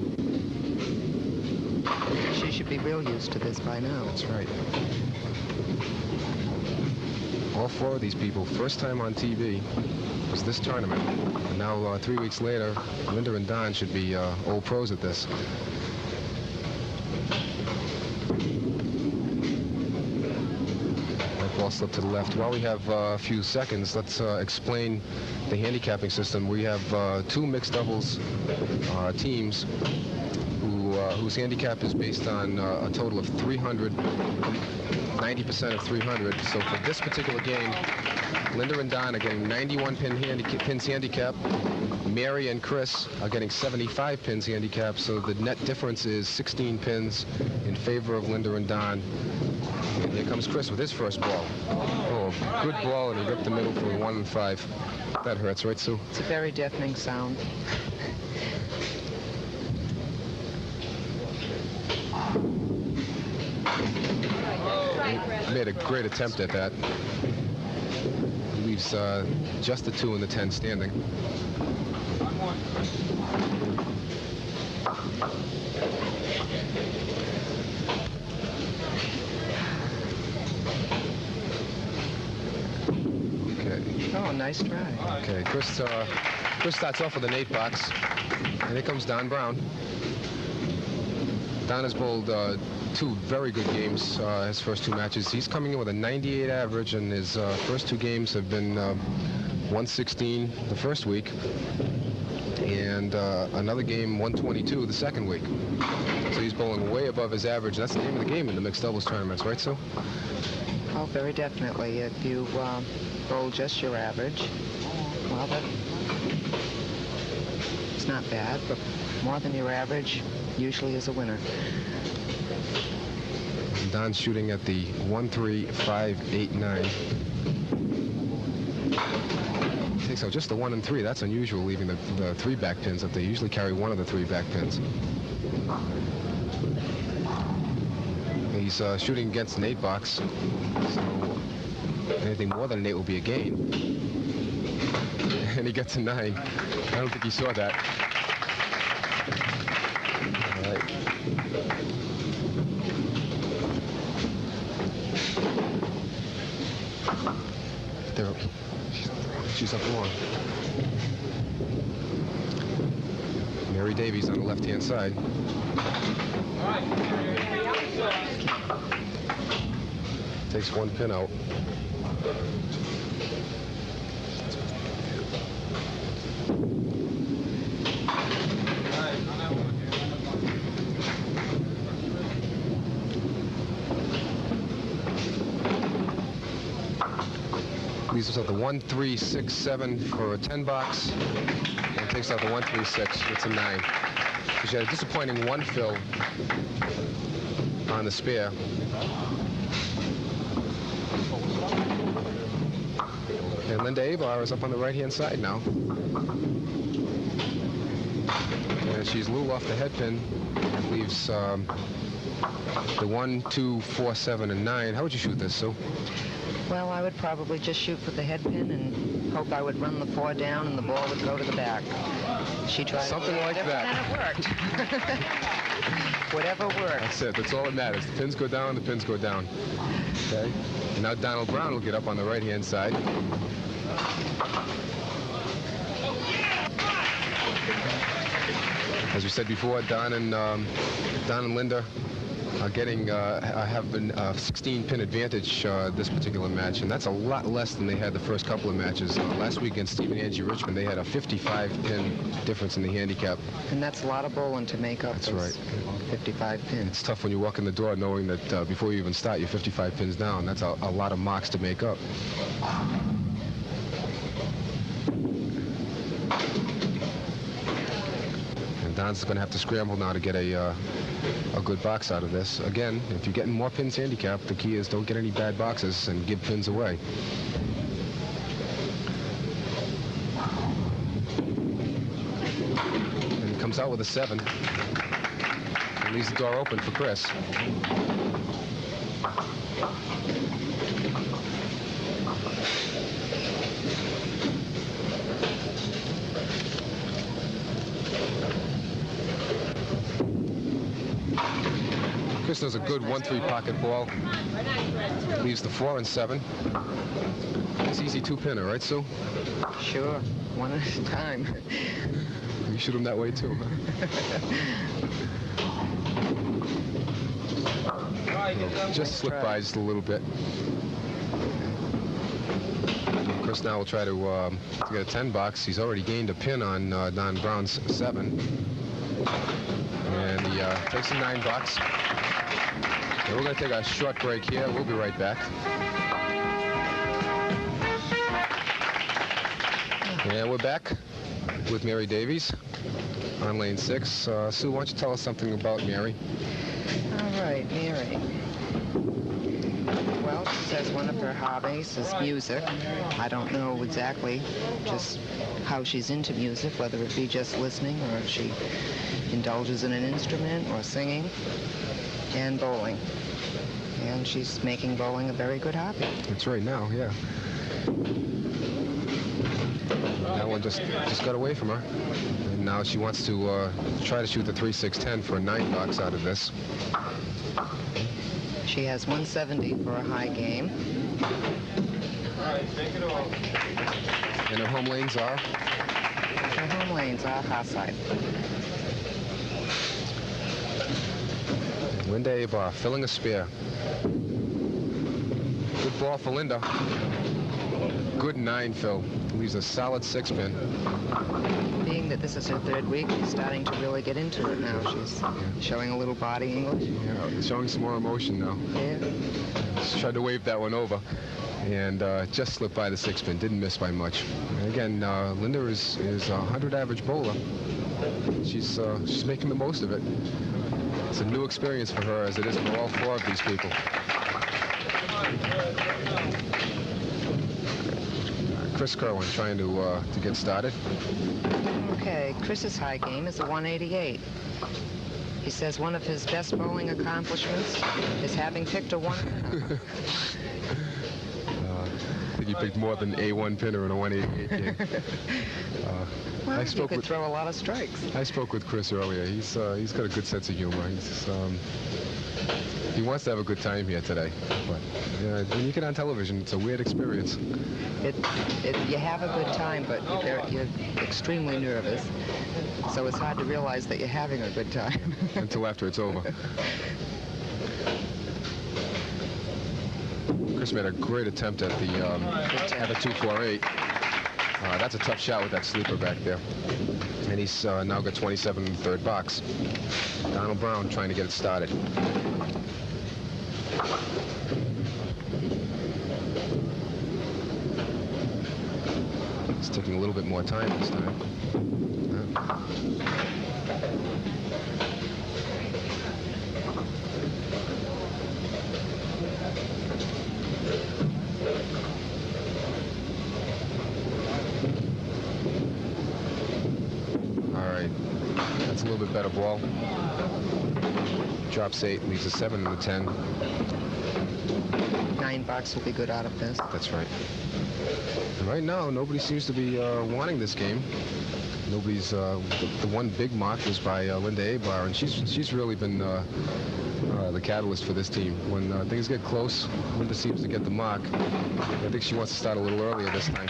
She should be real used to this by now. That's right. All four of these people, first time on TV, was this tournament. And now, 3 weeks later, Linda and Don should be old pros at this. That ball slipped to the left. While we have a few seconds, let's explain the handicapping system. We have 2 mixed doubles teams whose handicap is based on a total of 300, 90% of 300. So for this particular game, Linda and Don are getting 91 pins handicap. Mary and Chris are getting 75 pins handicap. So the net difference is 16 pins in favor of Linda and Don. And here comes Chris with his first ball. Oh, good ball, and he ripped the middle for 1 and 5. That hurts, right, Sue? It's a very deafening sound. He made a great attempt at that. Leaves just the 2 and the 10 standing. Okay. Oh, nice try. Okay, Chris starts off with an 8 box, and here comes Don Brown. Don has bowled 2 very good games, his first 2 matches. He's coming in with a 98 average, and his first 2 games have been 116 the first week, and another game 122 the second week. So he's bowling way above his average. That's the name of the game in the mixed doubles tournaments, right, Sue? Oh, very definitely. If you bowl just your average, well, it's not bad, but more than your average usually is a winner. Don's shooting at the 1-3-5-8-9. Takes out just the 1 and 3. That's unusual, leaving the 3 back pins up. They usually carry 1 of the 3 back pins. He's shooting against an 8 box, so anything more than an 8 will be a gain. And he gets a 9. I don't think he saw that. All right. There. She's up one. Mary Davies on the left-hand side. Takes 1 pin out. Leaves us at the 1-3-6-7 for a 10 box, and takes out the 1-3-6. It's a 9. So she had a disappointing 1 fill on the spare. And Linda Aybar is up on the right-hand side now. And she's a little off the head pin. And leaves the 1, 2, 4, 7, and 9. How would you shoot this, Sue? Well, I would probably just shoot for the head pin and hope I would run the 4 down and the ball would go to the back. She tried something like that. And it worked. Whatever works. That's it. That's all that matters. The pins go down, the pins go down. Okay? And now Donald Brown will get up on the right-hand side. As we said before, Don and Linda are getting have been 16-pin advantage this particular match, and that's a lot less than they had the first couple of matches. Last week against Steve and Angie Richmond, they had a 55-pin difference in the handicap. And that's a lot of bowling to make up. That's right. 55 pins. It's tough when you walk in the door knowing that before you even start, you're 55 pins down. That's a lot of marks to make up. And Don's going to have to scramble now to get a good box out of this. Again, if you're getting more pins handicap, the key is don't get any bad boxes and give pins away. And he comes out with a 7. And leaves the door open for Chris. This is a good 1-3 pocket ball. Leaves the 4 and 7. It's easy 2-pinner, right, Sue? Sure, one at a time. You shoot them that way too, huh? Just slip by just a little bit. Chris now will try to get a 10 box. He's already gained a pin on Don Brown's 7. And he takes a 9 box. And we're going to take a short break here. We'll be right back. And we're back with Mary Davies on lane 6. Sue, why don't you tell us something about Mary? All right, Mary. Well, she says one of her hobbies is music. I don't know exactly just how she's into music, whether it be just listening or if she indulges in an instrument or singing, and bowling. And she's making bowling a very good hobby. That's right now, yeah. That one just got away from her. And now she wants to try to shoot the 3-6-10 for a 9 box out of this. She has 170 for a high game. And her home lanes are? Her home lanes are high side. Linda Aybar filling a spare. Good ball for Linda. Good 9, Phil. Leaves a solid 6-pin. Being that this is her 3rd week, she's starting to really get into it now. She's showing a little body English. Yeah, showing some more emotion now. Yeah. She tried to wave that one over. And just slipped by the 6-pin. Didn't miss by much. And again, Linda is a 100 average bowler. She's making the most of it. It's a new experience for her, as it is for all 4 of these people. Chris Kerwin trying to get started. Okay, Chris's high game is a 188. He says one of his best bowling accomplishments is having picked a 1-pinner. I think he picked more than a 1-pinner in a 188 game. Well, you could throw a lot of strikes. I spoke with Chris earlier. He's got a good sense of humor. He wants to have a good time here today. But when you get on television, it's a weird experience. You have a good time, but you're extremely nervous. So it's hard to realize that you're having a good time. Until after it's over. Chris made a great attempt at the 248. That's a tough shot with that sleeper back there. And he's now got 27 in the 3rd box. Donald Brown trying to get it started. It's taking a little bit more time this time. All right, that's a little bit better ball. Drops 8, leaves a 7 and a 10. 9 box will be good out of this. That's right. And right now, nobody seems to be wanting this game. Nobody's. The one big mark was by Linda Aybar, and she's really been the catalyst for this team. When things get close, Linda seems to get the mark. I think she wants to start a little earlier this time.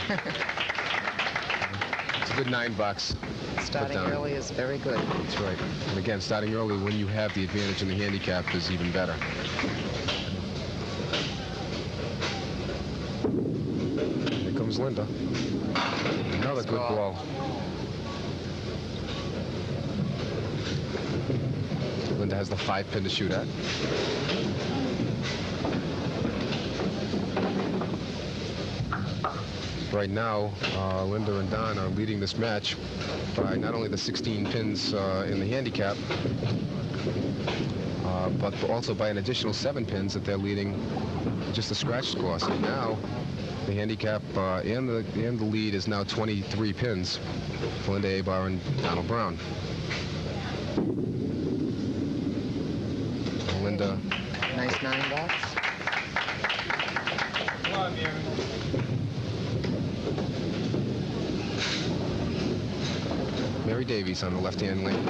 It's a good 9 box. Starting early is very good. That's right. And again, starting early when you have the advantage in the handicap is even better. Here comes Linda. Another good ball. Linda has the 5-pin to shoot at. Right now, Linda and Don are leading this match by not only the 16 pins in the handicap, but also by an additional 7 pins that they're leading just the scratch score. So now the handicap and the lead is now 23 pins for Linda Aybar and Donald Brown. Linda. Nice 9 box. Mary Davies on the left-hand lane.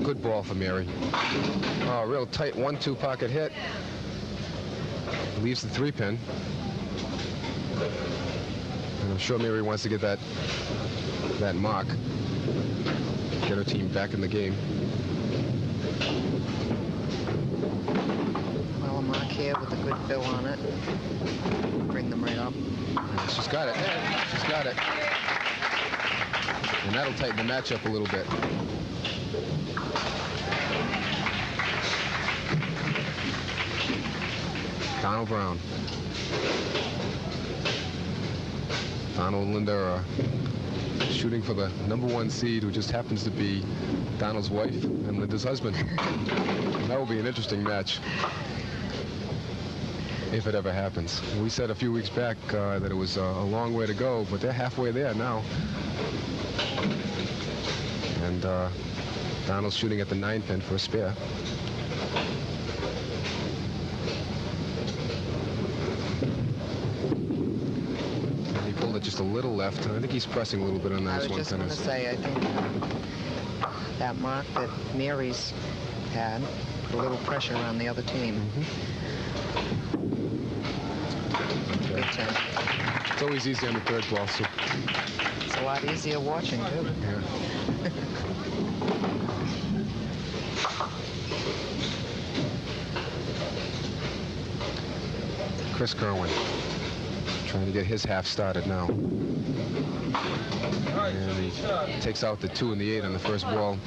Good ball for Mary. Oh, real tight 1-2 pocket hit. Leaves the 3-pin. And I'm sure Mary wants to get that mark. Get her team back in the game. Well, a mark here with a good fill on it. Bring them right up. And she's got it. She's got it. And that'll tighten the match up a little bit. Donald Brown. Donald and Linda are shooting for the #1 seed, who just happens to be Donald's wife and Linda's husband. And that will be an interesting match, if it ever happens. We said a few weeks back that it was a long way to go, but they're halfway there now. And Donald's shooting at the 9-pin for a spare. He pulled it just a little left. I think he's pressing a little bit on that. I was just going to say, I think that mark that Mary's had put a little pressure on the other team. Good time. It's always easy on the third ball, so It's a lot easier watching, too. yeah. Chris Kerwin trying to get his half started now. And he takes out the 2 and the 8 on the first ball.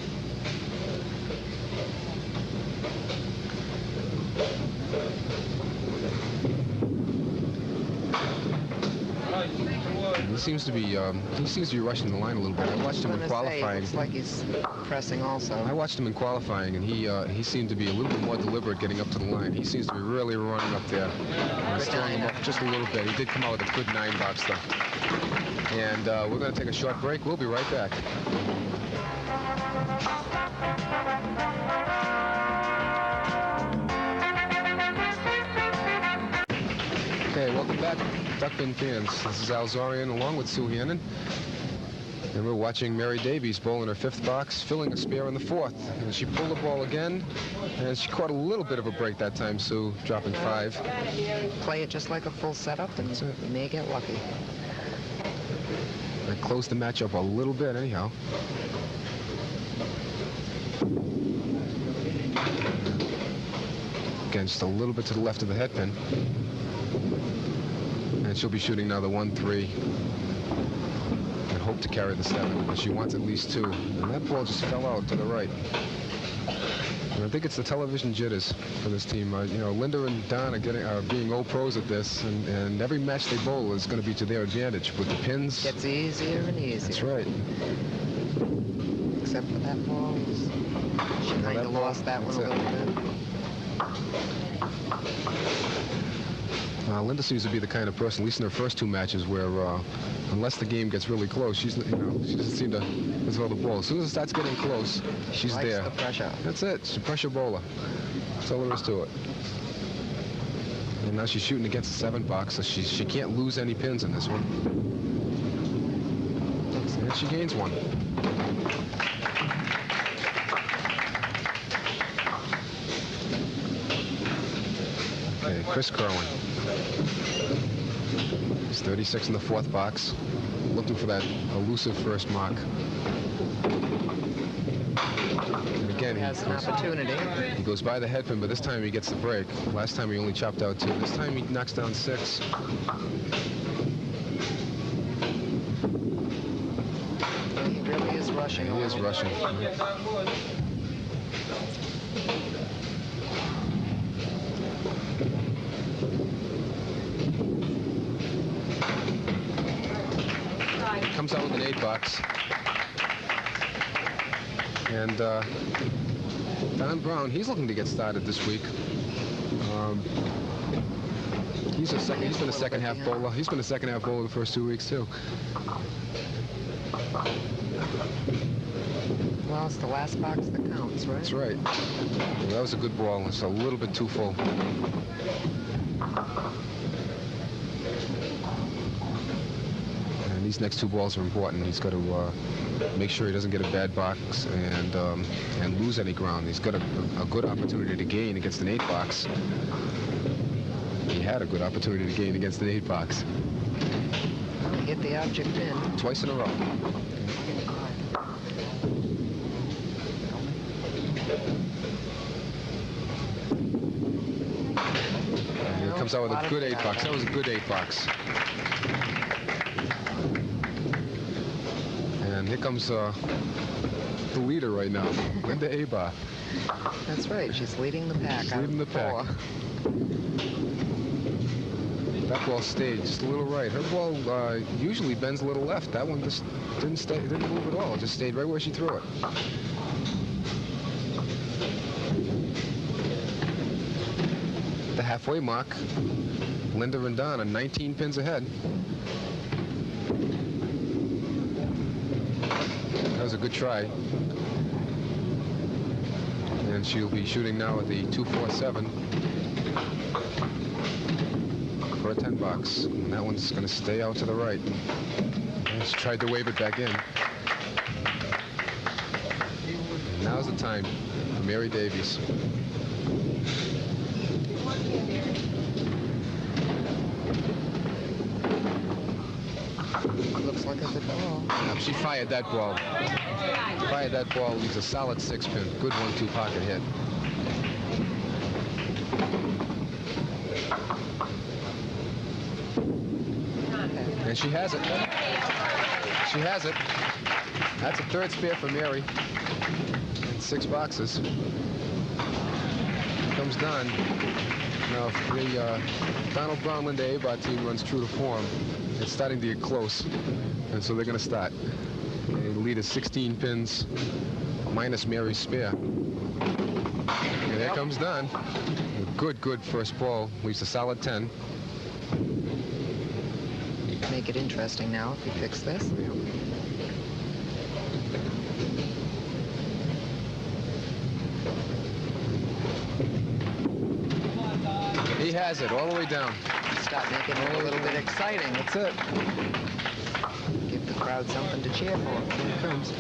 He seems to be rushing the line a little bit. I watched him in qualifying. Looks like he's pressing also. I watched him in qualifying, and he seemed to be a little bit more deliberate getting up to the line. He seems to be really running up there. Throwing him off just a little bit. He did come out with a good 9-box though. And we're going to take a short break. We'll be right back. Okay, welcome back, Duckpin fans. This is Al Zoraian along with Sue Hannon. And we're watching Mary Davies bowl in her 5th box, filling a spare in the 4th. And she pulled the ball again, and she caught a little bit of a break that time, Sue, dropping 5. Play it just like a full setup, and you may get lucky. I closed the match up a little bit anyhow. Again, just a little bit to the left of the head pin. And she'll be shooting now the 1-3 and hope to carry the 7, but she wants at least 2. And that ball just fell out to the right. And I think it's the television jitters for this team. You know, Linda and Don are being old pros at this, and every match they bowl is going to be to their advantage. With the pins, Gets easier and easier. that's right. Except for that ball. She kind of lost that one a little bit. Linda seems to be the kind of person, at least in her first 2 matches, where unless the game gets really close, she doesn't seem to throw the ball. As soon as it starts getting close, she's Likes there. the pressure. That's it. She's a pressure bowler. That's all there is to it. And now she's shooting against the 7-box, so she can't lose any pins in this one. And she gains 1. Okay, Chris Kerwin. He's 36 in the 4th box, looking for that elusive first mark. And again, He has an opportunity. he goes by the head pin, but this time he gets the break. Last time he only chopped out 2. This time he knocks down 6. He really is rushing. He is rushing. Comes out with an 8-box. And Don Brown, he's looking to get started this week. He's been a second half bowler. He's been a second half bowler the first 2 weeks too. Well, it's the last box that counts, right? That's right. Well, that was a good ball. It's a little bit too full. And these next 2 balls are important. He's got to make sure he doesn't get a bad box and lose any ground. He's got a good opportunity to gain against an 8 box. He had a good opportunity to gain against an 8 box. He hit the object pin. Twice in a row. And he comes out with a good 8 box. That was a good 8 box. And here comes the leader right now, Linda Aybar. That's right. She's leading the pack. She's leading the pack. That ball stayed just a little right. Her ball usually bends a little left. That one just didn't move at all. It just stayed right where she threw it. The halfway mark, Linda and Don are 19 pins ahead. That was a good try. And she'll be shooting now at the 247 for a 10 box. And that one's going to stay out to the right. And she tried to wave it back in. And now's the time for Mary Davies. Looks like a good ball. She fired that ball. Fired that ball. Leaves a solid 6-pin. Good 1-2 pocket hit. And she has it. She has it. That's a 3rd spare for Mary. And 6 boxes. Comes Don. Now, if the Donald Brown Linda Aybar team runs true to form, it's starting to get close. And so they're going to start. The lead is 16 pins, minus Mary's spare. And there comes Don. A good first ball. Leaves a solid 10. Make it interesting now if he fixes this. He has it all the way down. Start making it a little bit exciting. That's it. Give the crowd something to cheer for. Here it comes.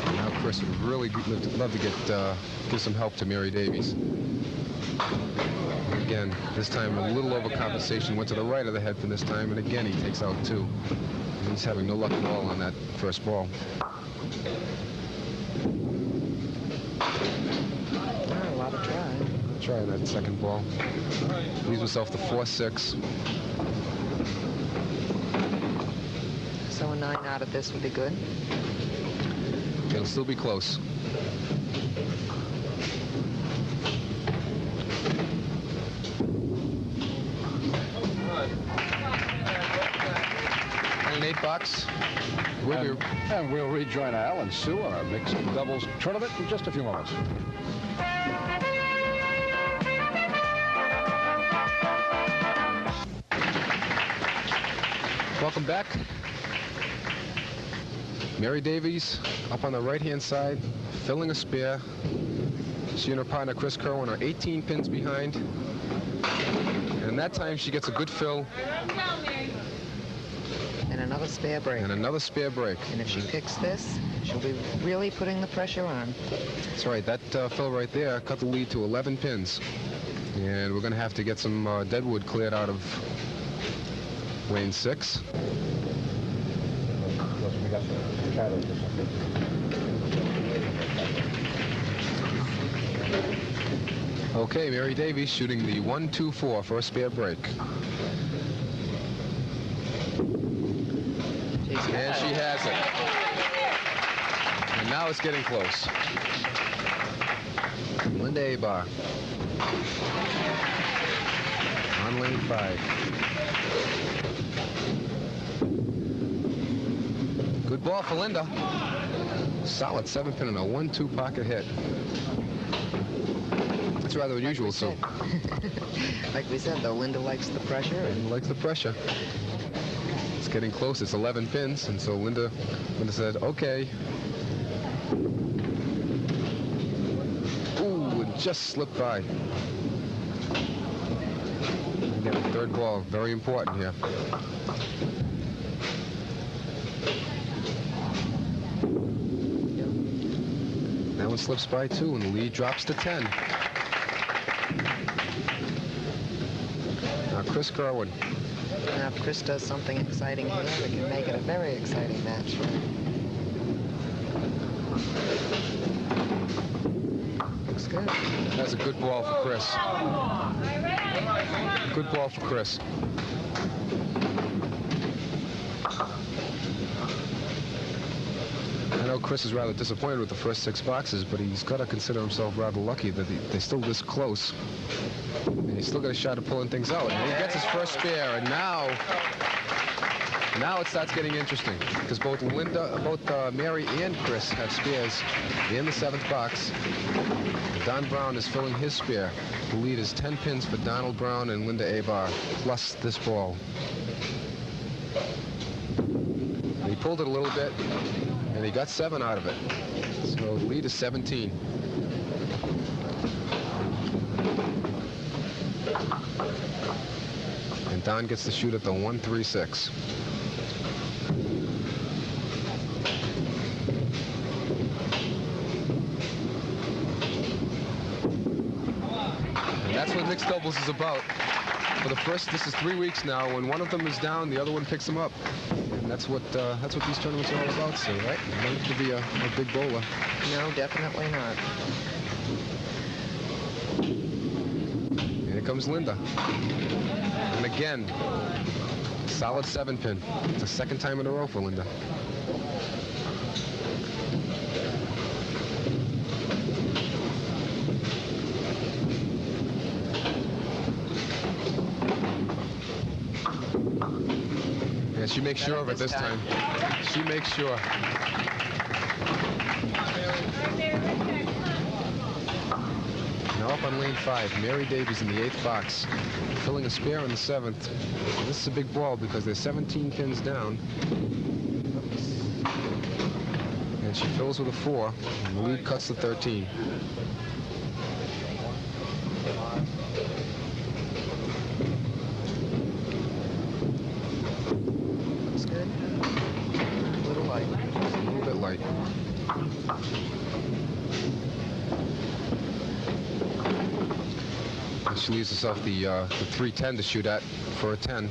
Now Chris would really love to give some help to Mary Davies. Again, this time a little overcompensation. Went to the right of the head for this time, and again he takes out 2. And he's having no luck at all on that first ball. A lot of try. Try that second ball. Leaves himself the 4-6. So a 9 out of this would be good. It'll still be close. And an 8 box. And we'll rejoin Al and Sue on our mixed doubles tournament in just a few moments. Welcome back. Mary Davies up on the right-hand side, filling a spare. She and her partner Chris Kerwin are 18 pins behind. And that time she gets a good fill. And another spare break. And another spare break. And if she picks this, she'll be really putting the pressure on. That's right. That fill right there cut the lead to 11 pins. And we're going to have to get some deadwood cleared out of lane 6. Okay, Mary Davies shooting the 1-2-4 for a spare break. And she has it. And now it's getting close. Linda Aybar on lane 5. Good ball for Linda. Solid 7-pin and a 1-2 pocket hit. That's rather unusual, so. Like we said, though, Linda likes the pressure. And likes the pressure. It's getting close. It's 11 pins, and so Linda said, okay. Ooh, it just slipped by. Again, the 3rd ball, very important here. That one slips by 2, and the lead drops to 10. Now Chris Kerwin. Now, if Chris does something exciting here, we can make it a very exciting match. Looks good. That's a good ball for Chris. Good ball for Chris. I know Chris is rather disappointed with the first 6 boxes, but he's got to consider himself rather lucky that they're still this close. And he's still got a shot at pulling things out. And he gets his first spare, and now it starts getting interesting, because both Mary and Chris have spares in the 7th box. Don Brown is filling his spare. The lead is 10 pins for Donald Brown and Linda Aybar, plus this ball. And he pulled it a little bit, and he got 7 out of it. So the lead is 17. And Don gets to shoot at the 136. And that's what mixed doubles is about. For the first, this is 3 weeks now. When one of them is down, the other one picks them up. And that's what these tournaments are all about, so, right? You don't have to be a big bowler. No, definitely not. And here comes Linda. And again, solid 7-pin. It's the 2nd time in a row for Linda. Yeah, she makes sure of it this time. She makes sure. Now up on lane 5, Mary Davies in the 8th box, filling a spare in the 7th. This is a big ball because they're 17 pins down. And she fills with a 4, and the lead cuts to 13. Looks good. A little light. Just a little bit light. She leaves herself the 310 to shoot at for a 10.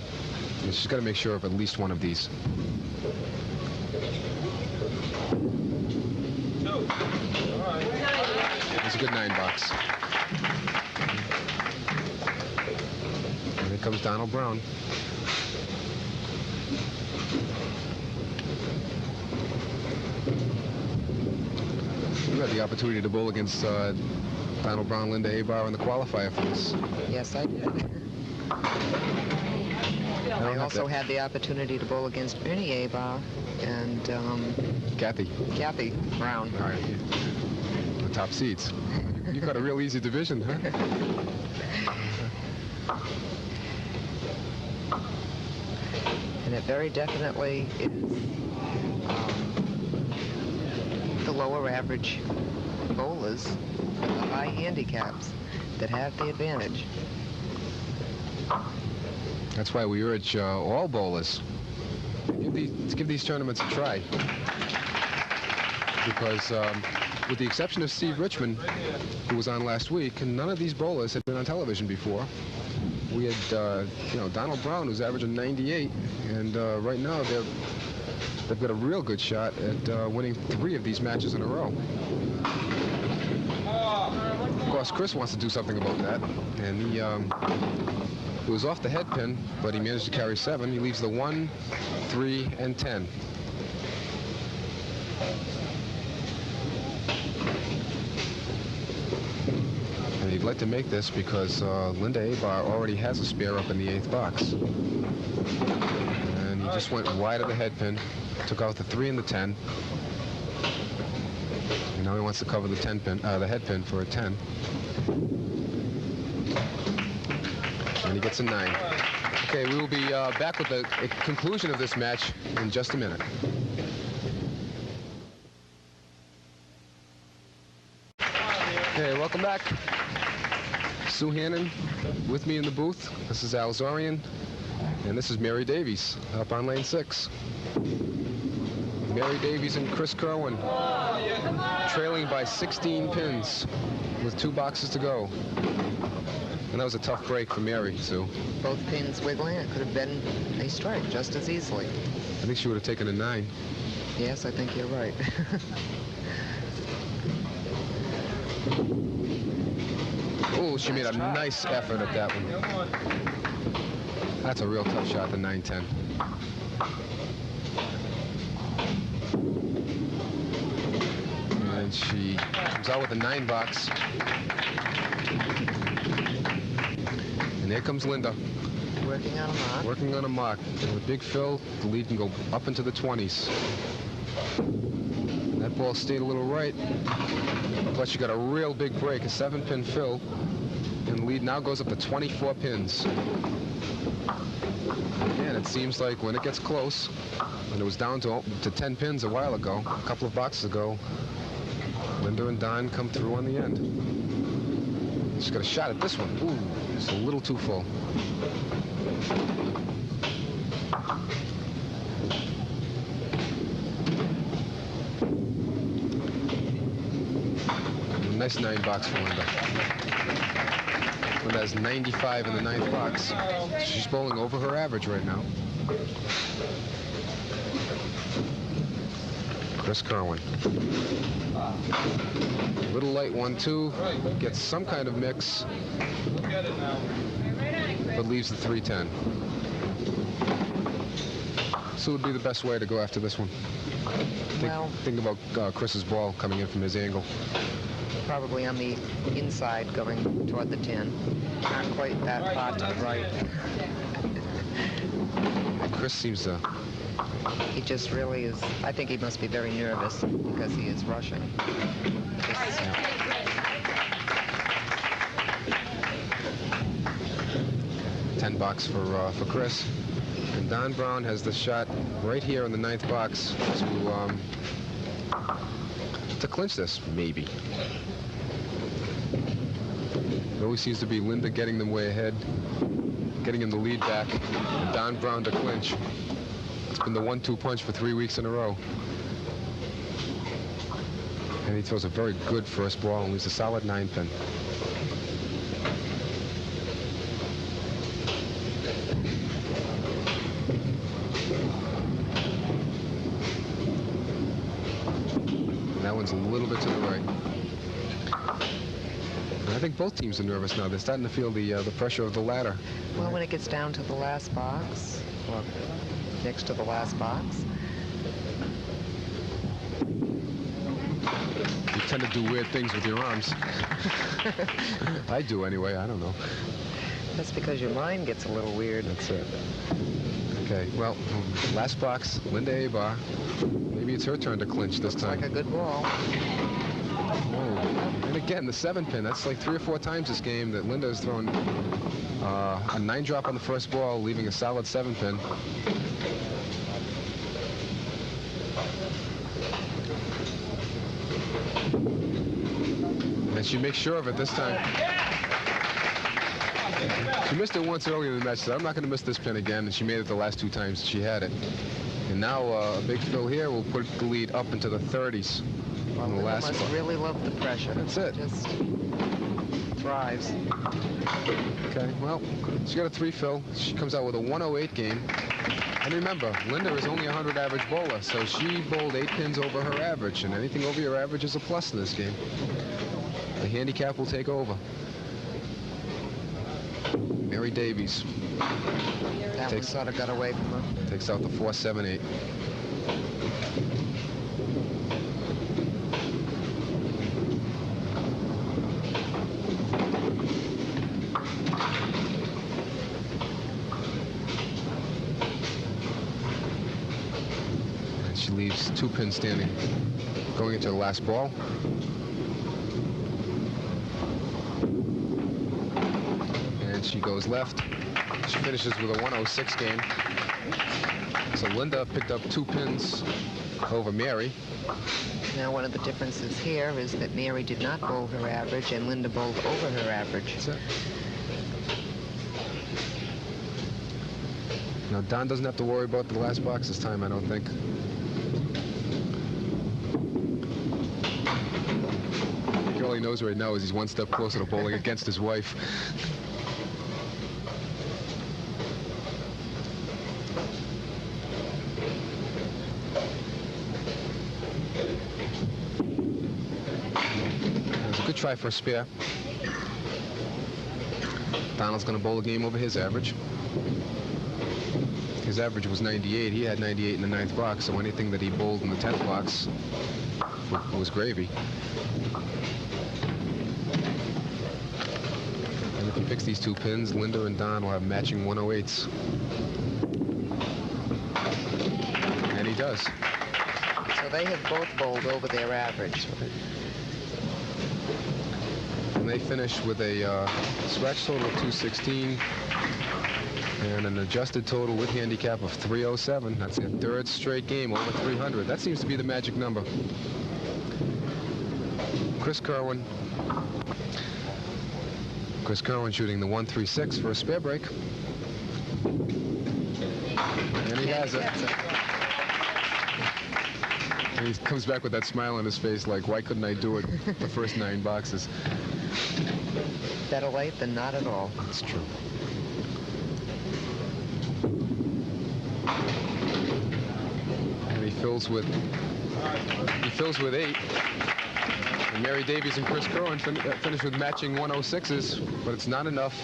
And she's got to make sure of at least one of these. It's a good 9 box. And here comes Donald Brown. You had the opportunity to bowl against Donald Brown, Linda Aybar in the qualifier for this. Yes, I did. I also had the opportunity to bowl against Ernie Aybar and Kathy Brown. All right. The top seeds. You got a real easy division, huh? And it very definitely is the lower average bowlers, the high handicaps, that have the advantage. That's why we urge all bowlers to give these tournaments a try. Because with the exception of Steve Richmond, who was on last week, none of these bowlers had been on television before. We had, Donald Brown, who's averaging 98, and right now they've got a real good shot at winning 3 of these matches in a row. Of course, Chris wants to do something about that, and he was off the head pin, but he managed to carry 7. He leaves the 1, 3, and 10. And he'd like to make this because Linda Aybar already has a spare up in the 8th box. And he just went wide of the head pin, took out the 3 and the 10. And now he wants to cover the 10 pin, the head pin for a 10. And he gets a 9. Okay, we will be back with the conclusion of this match in just a minute. Okay, welcome back. Sue Hannon with me in the booth. This is Al Zoraian, and this is Mary Davies up on lane 6. Mary Davies and Chris Kerwin trailing by 16 pins with 2 boxes to go. And that was a tough break for Mary, Sue. Both pins wiggling. It could have been a strike just as easily. I think she would have taken a 9. Yes, I think you're right. Oh, she made a nice effort at that one. That's a real tough shot, the 9-10. And she comes out with a 9 box. And here comes Linda. Working on a mark. Working on a mark. And with big fill, the lead can go up into the 20s. That ball stayed a little right. But she got a real big break, a 7-pin fill. And the lead now goes up to 24 pins. And it seems like when it gets close, and it was down to 10 pins a while ago, a couple of boxes ago, Linda and Don come through on the end. She's got a shot at this one. Ooh, it's a little too full. Nice 9 box for Linda. Linda has 95 in the 9th box. She's bowling over her average right now. Chris Kerwin. Little light 1-2. Gets some kind of mix. But leaves the 3-10. So it would be the best way to go after this one. Think about Chris's ball coming in from his angle. Probably on the inside going toward the 10. Not quite that far to the right. Chris seems to... He just really is... I think he must be very nervous because he is rushing. 10 box for Chris. And Don Brown has the shot right here in the 9th box to clinch this, maybe. It always seems to be Linda getting them way ahead, getting him the lead back, and Don Brown to clinch. It's been the 1-2 punch for 3 weeks in a row. And he throws a very good first ball and leaves a solid 9-pin. And that one's a little bit to the right. I think both teams are nervous now. They're starting to feel the pressure of the ladder. Well, when it gets down to the last box, or next to the last box. You tend to do weird things with your arms. I do anyway. I don't know. That's because your mind gets a little weird. That's it. Okay, well, last box, Linda Aybar. Maybe it's her turn to clinch this time. Looks like a good ball. Oh. And again, the 7-pin. That's like 3 or 4 times this game that Linda has thrown a 9-drop on the first ball, leaving a solid 7-pin. And she makes sure of it this time. She missed it once earlier in the match, so I'm not going to miss this pin again, and she made it the last 2 times she had it. And now a big fill here will put the lead up into the 30s. Well, on the last must spot. really love the pressure. That's it. Just thrives. Okay, well, she got a 3 fill. She comes out with a 108 game. And remember, Linda is only a 100 average bowler, so she bowled 8 pins over her average, and anything over your average is a plus in this game. The handicap will take over. Mary Davies. That one sort of got away from her. Takes out the 4-7-8. And she leaves 2 pins standing going into the last ball. And she goes left. She finishes with a 106 game. So Linda picked up 2 pins over Mary. Now, one of the differences here is that Mary did not bowl her average and Linda bowled over her average. Now, Don doesn't have to worry about the last box this time, I don't think. knows right now is he's one step closer to bowling against his wife. It was a good try for a spare. Donald's going to bowl a game over his average. His average was 98. He had 98 in the 9th box, so anything that he bowled in the 10th box was gravy. And if he picks these 2 pins, Linda and Don will have matching 108s. And he does. So they have both bowled over their average. And they finish with a scratch total of 216 and an adjusted total with handicap of 307. That's their 3rd straight game over 300. That seems to be the magic number. Chris Kerwin shooting the 136 for a spare break. And he has it. And he comes back with that smile on his face like, why couldn't I do it the first 9 boxes? Better late than not at all. That's true. And he fills with 8. And Mary Davies and Chris Kerwin finish with matching 106s, but it's not enough.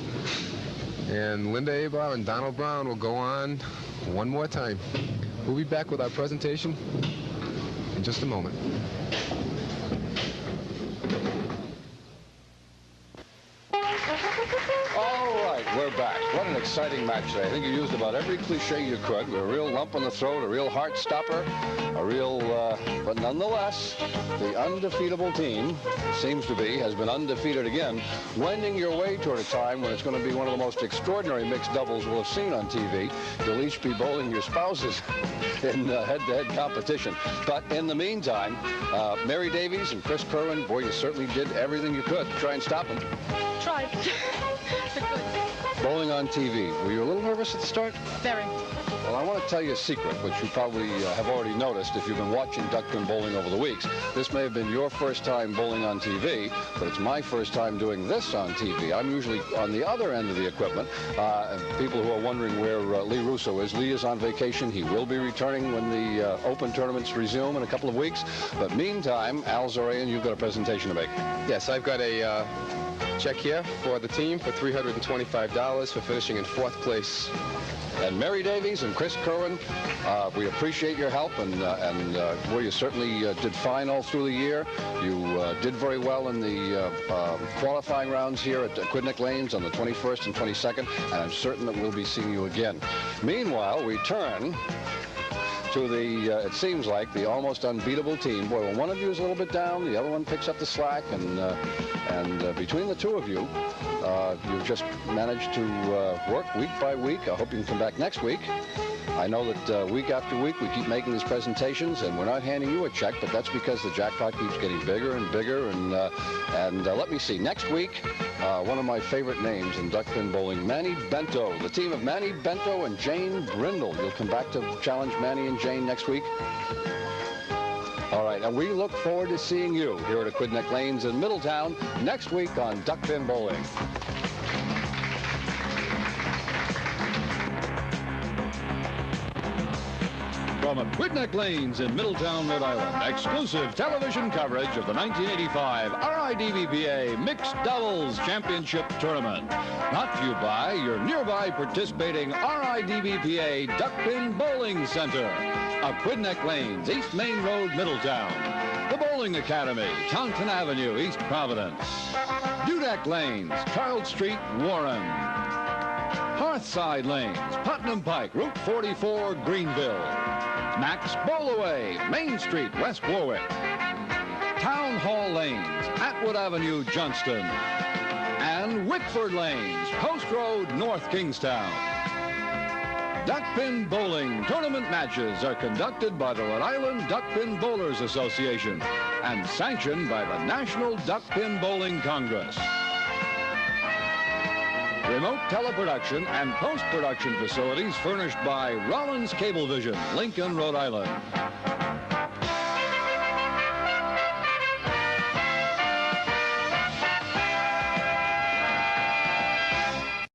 And Linda Aybar and Donald Brown will go on one more time. We'll be back with our presentation in just a moment. We're back. What an exciting match today. I think you used about every cliche you could. A real lump in the throat, a real heart stopper, a real, but nonetheless, the undefeatable team, seems to be, has been undefeated again, wending your way toward a time when it's going to be one of the most extraordinary mixed doubles we'll have seen on TV. You'll each be bowling your spouses in head-to-head competition. But in the meantime, Mary Davies and Chris Kerwin, boy, you certainly did everything you could to try and stop them. Tried. Bowling on TV. Were you a little nervous at the start? Very. Well, I want to tell you a secret, which you probably have already noticed if you've been watching Duckpin bowling over the weeks. This may have been your first time bowling on TV, but it's my first time doing this on TV. I'm usually on the other end of the equipment. People who are wondering where Lee Russo is. Lee is on vacation. He will be returning when the Open tournaments resume in a couple of weeks. But meantime, Al Zoraian, you've got a presentation to make. Yes, I've got a check here for the team for $325 for finishing in 4th place. And Mary Davies and Chris Kerwin, we appreciate your help, and well, you certainly did fine all through the year. You did very well in the qualifying rounds here at Aquidneck Lanes on the 21st and 22nd, and I'm certain that we'll be seeing you again. Meanwhile, we turn to the, it seems like, the almost unbeatable team. Boy, when one of you is a little bit down, the other one picks up the slack, and between the two of you, you've just managed to work week by week. I hope you can come back next week. I know that week after week we keep making these presentations, and we're not handing you a check, but that's because the jackpot keeps getting bigger and bigger. And let me see. Next week, one of my favorite names in Duckpin bowling, Manny Bento. The team of Manny Bento and Jane Brindle. You'll come back to challenge Manny and Jane next week. All right, and we look forward to seeing you here at Aquidneck Lanes in Middletown next week on Duckpin Bowling. From Aquidneck Lanes in Middletown, Rhode Island, exclusive television coverage of the 1985 RIDBPA Mixed Doubles Championship Tournament. Brought to you by your nearby participating RIDBPA Duckpin Bowling Center. Aquidneck Lanes, East Main Road, Middletown. The Bowling Academy, Taunton Avenue, East Providence. Duckpin Lanes, Charles Street, Warren. Hearthside Lanes, Putnam Pike, Route 44, Greenville. Max Bowlaway, Main Street, West Warwick. Town Hall Lanes, Atwood Avenue, Johnston. And Wickford Lanes, Post Road, North Kingstown. Duckpin bowling tournament matches are conducted by the Rhode Island Duckpin Bowlers Association and sanctioned by the National Duckpin Bowling Congress. Remote teleproduction and post-production facilities furnished by Rollins Cablevision, Lincoln, Rhode Island.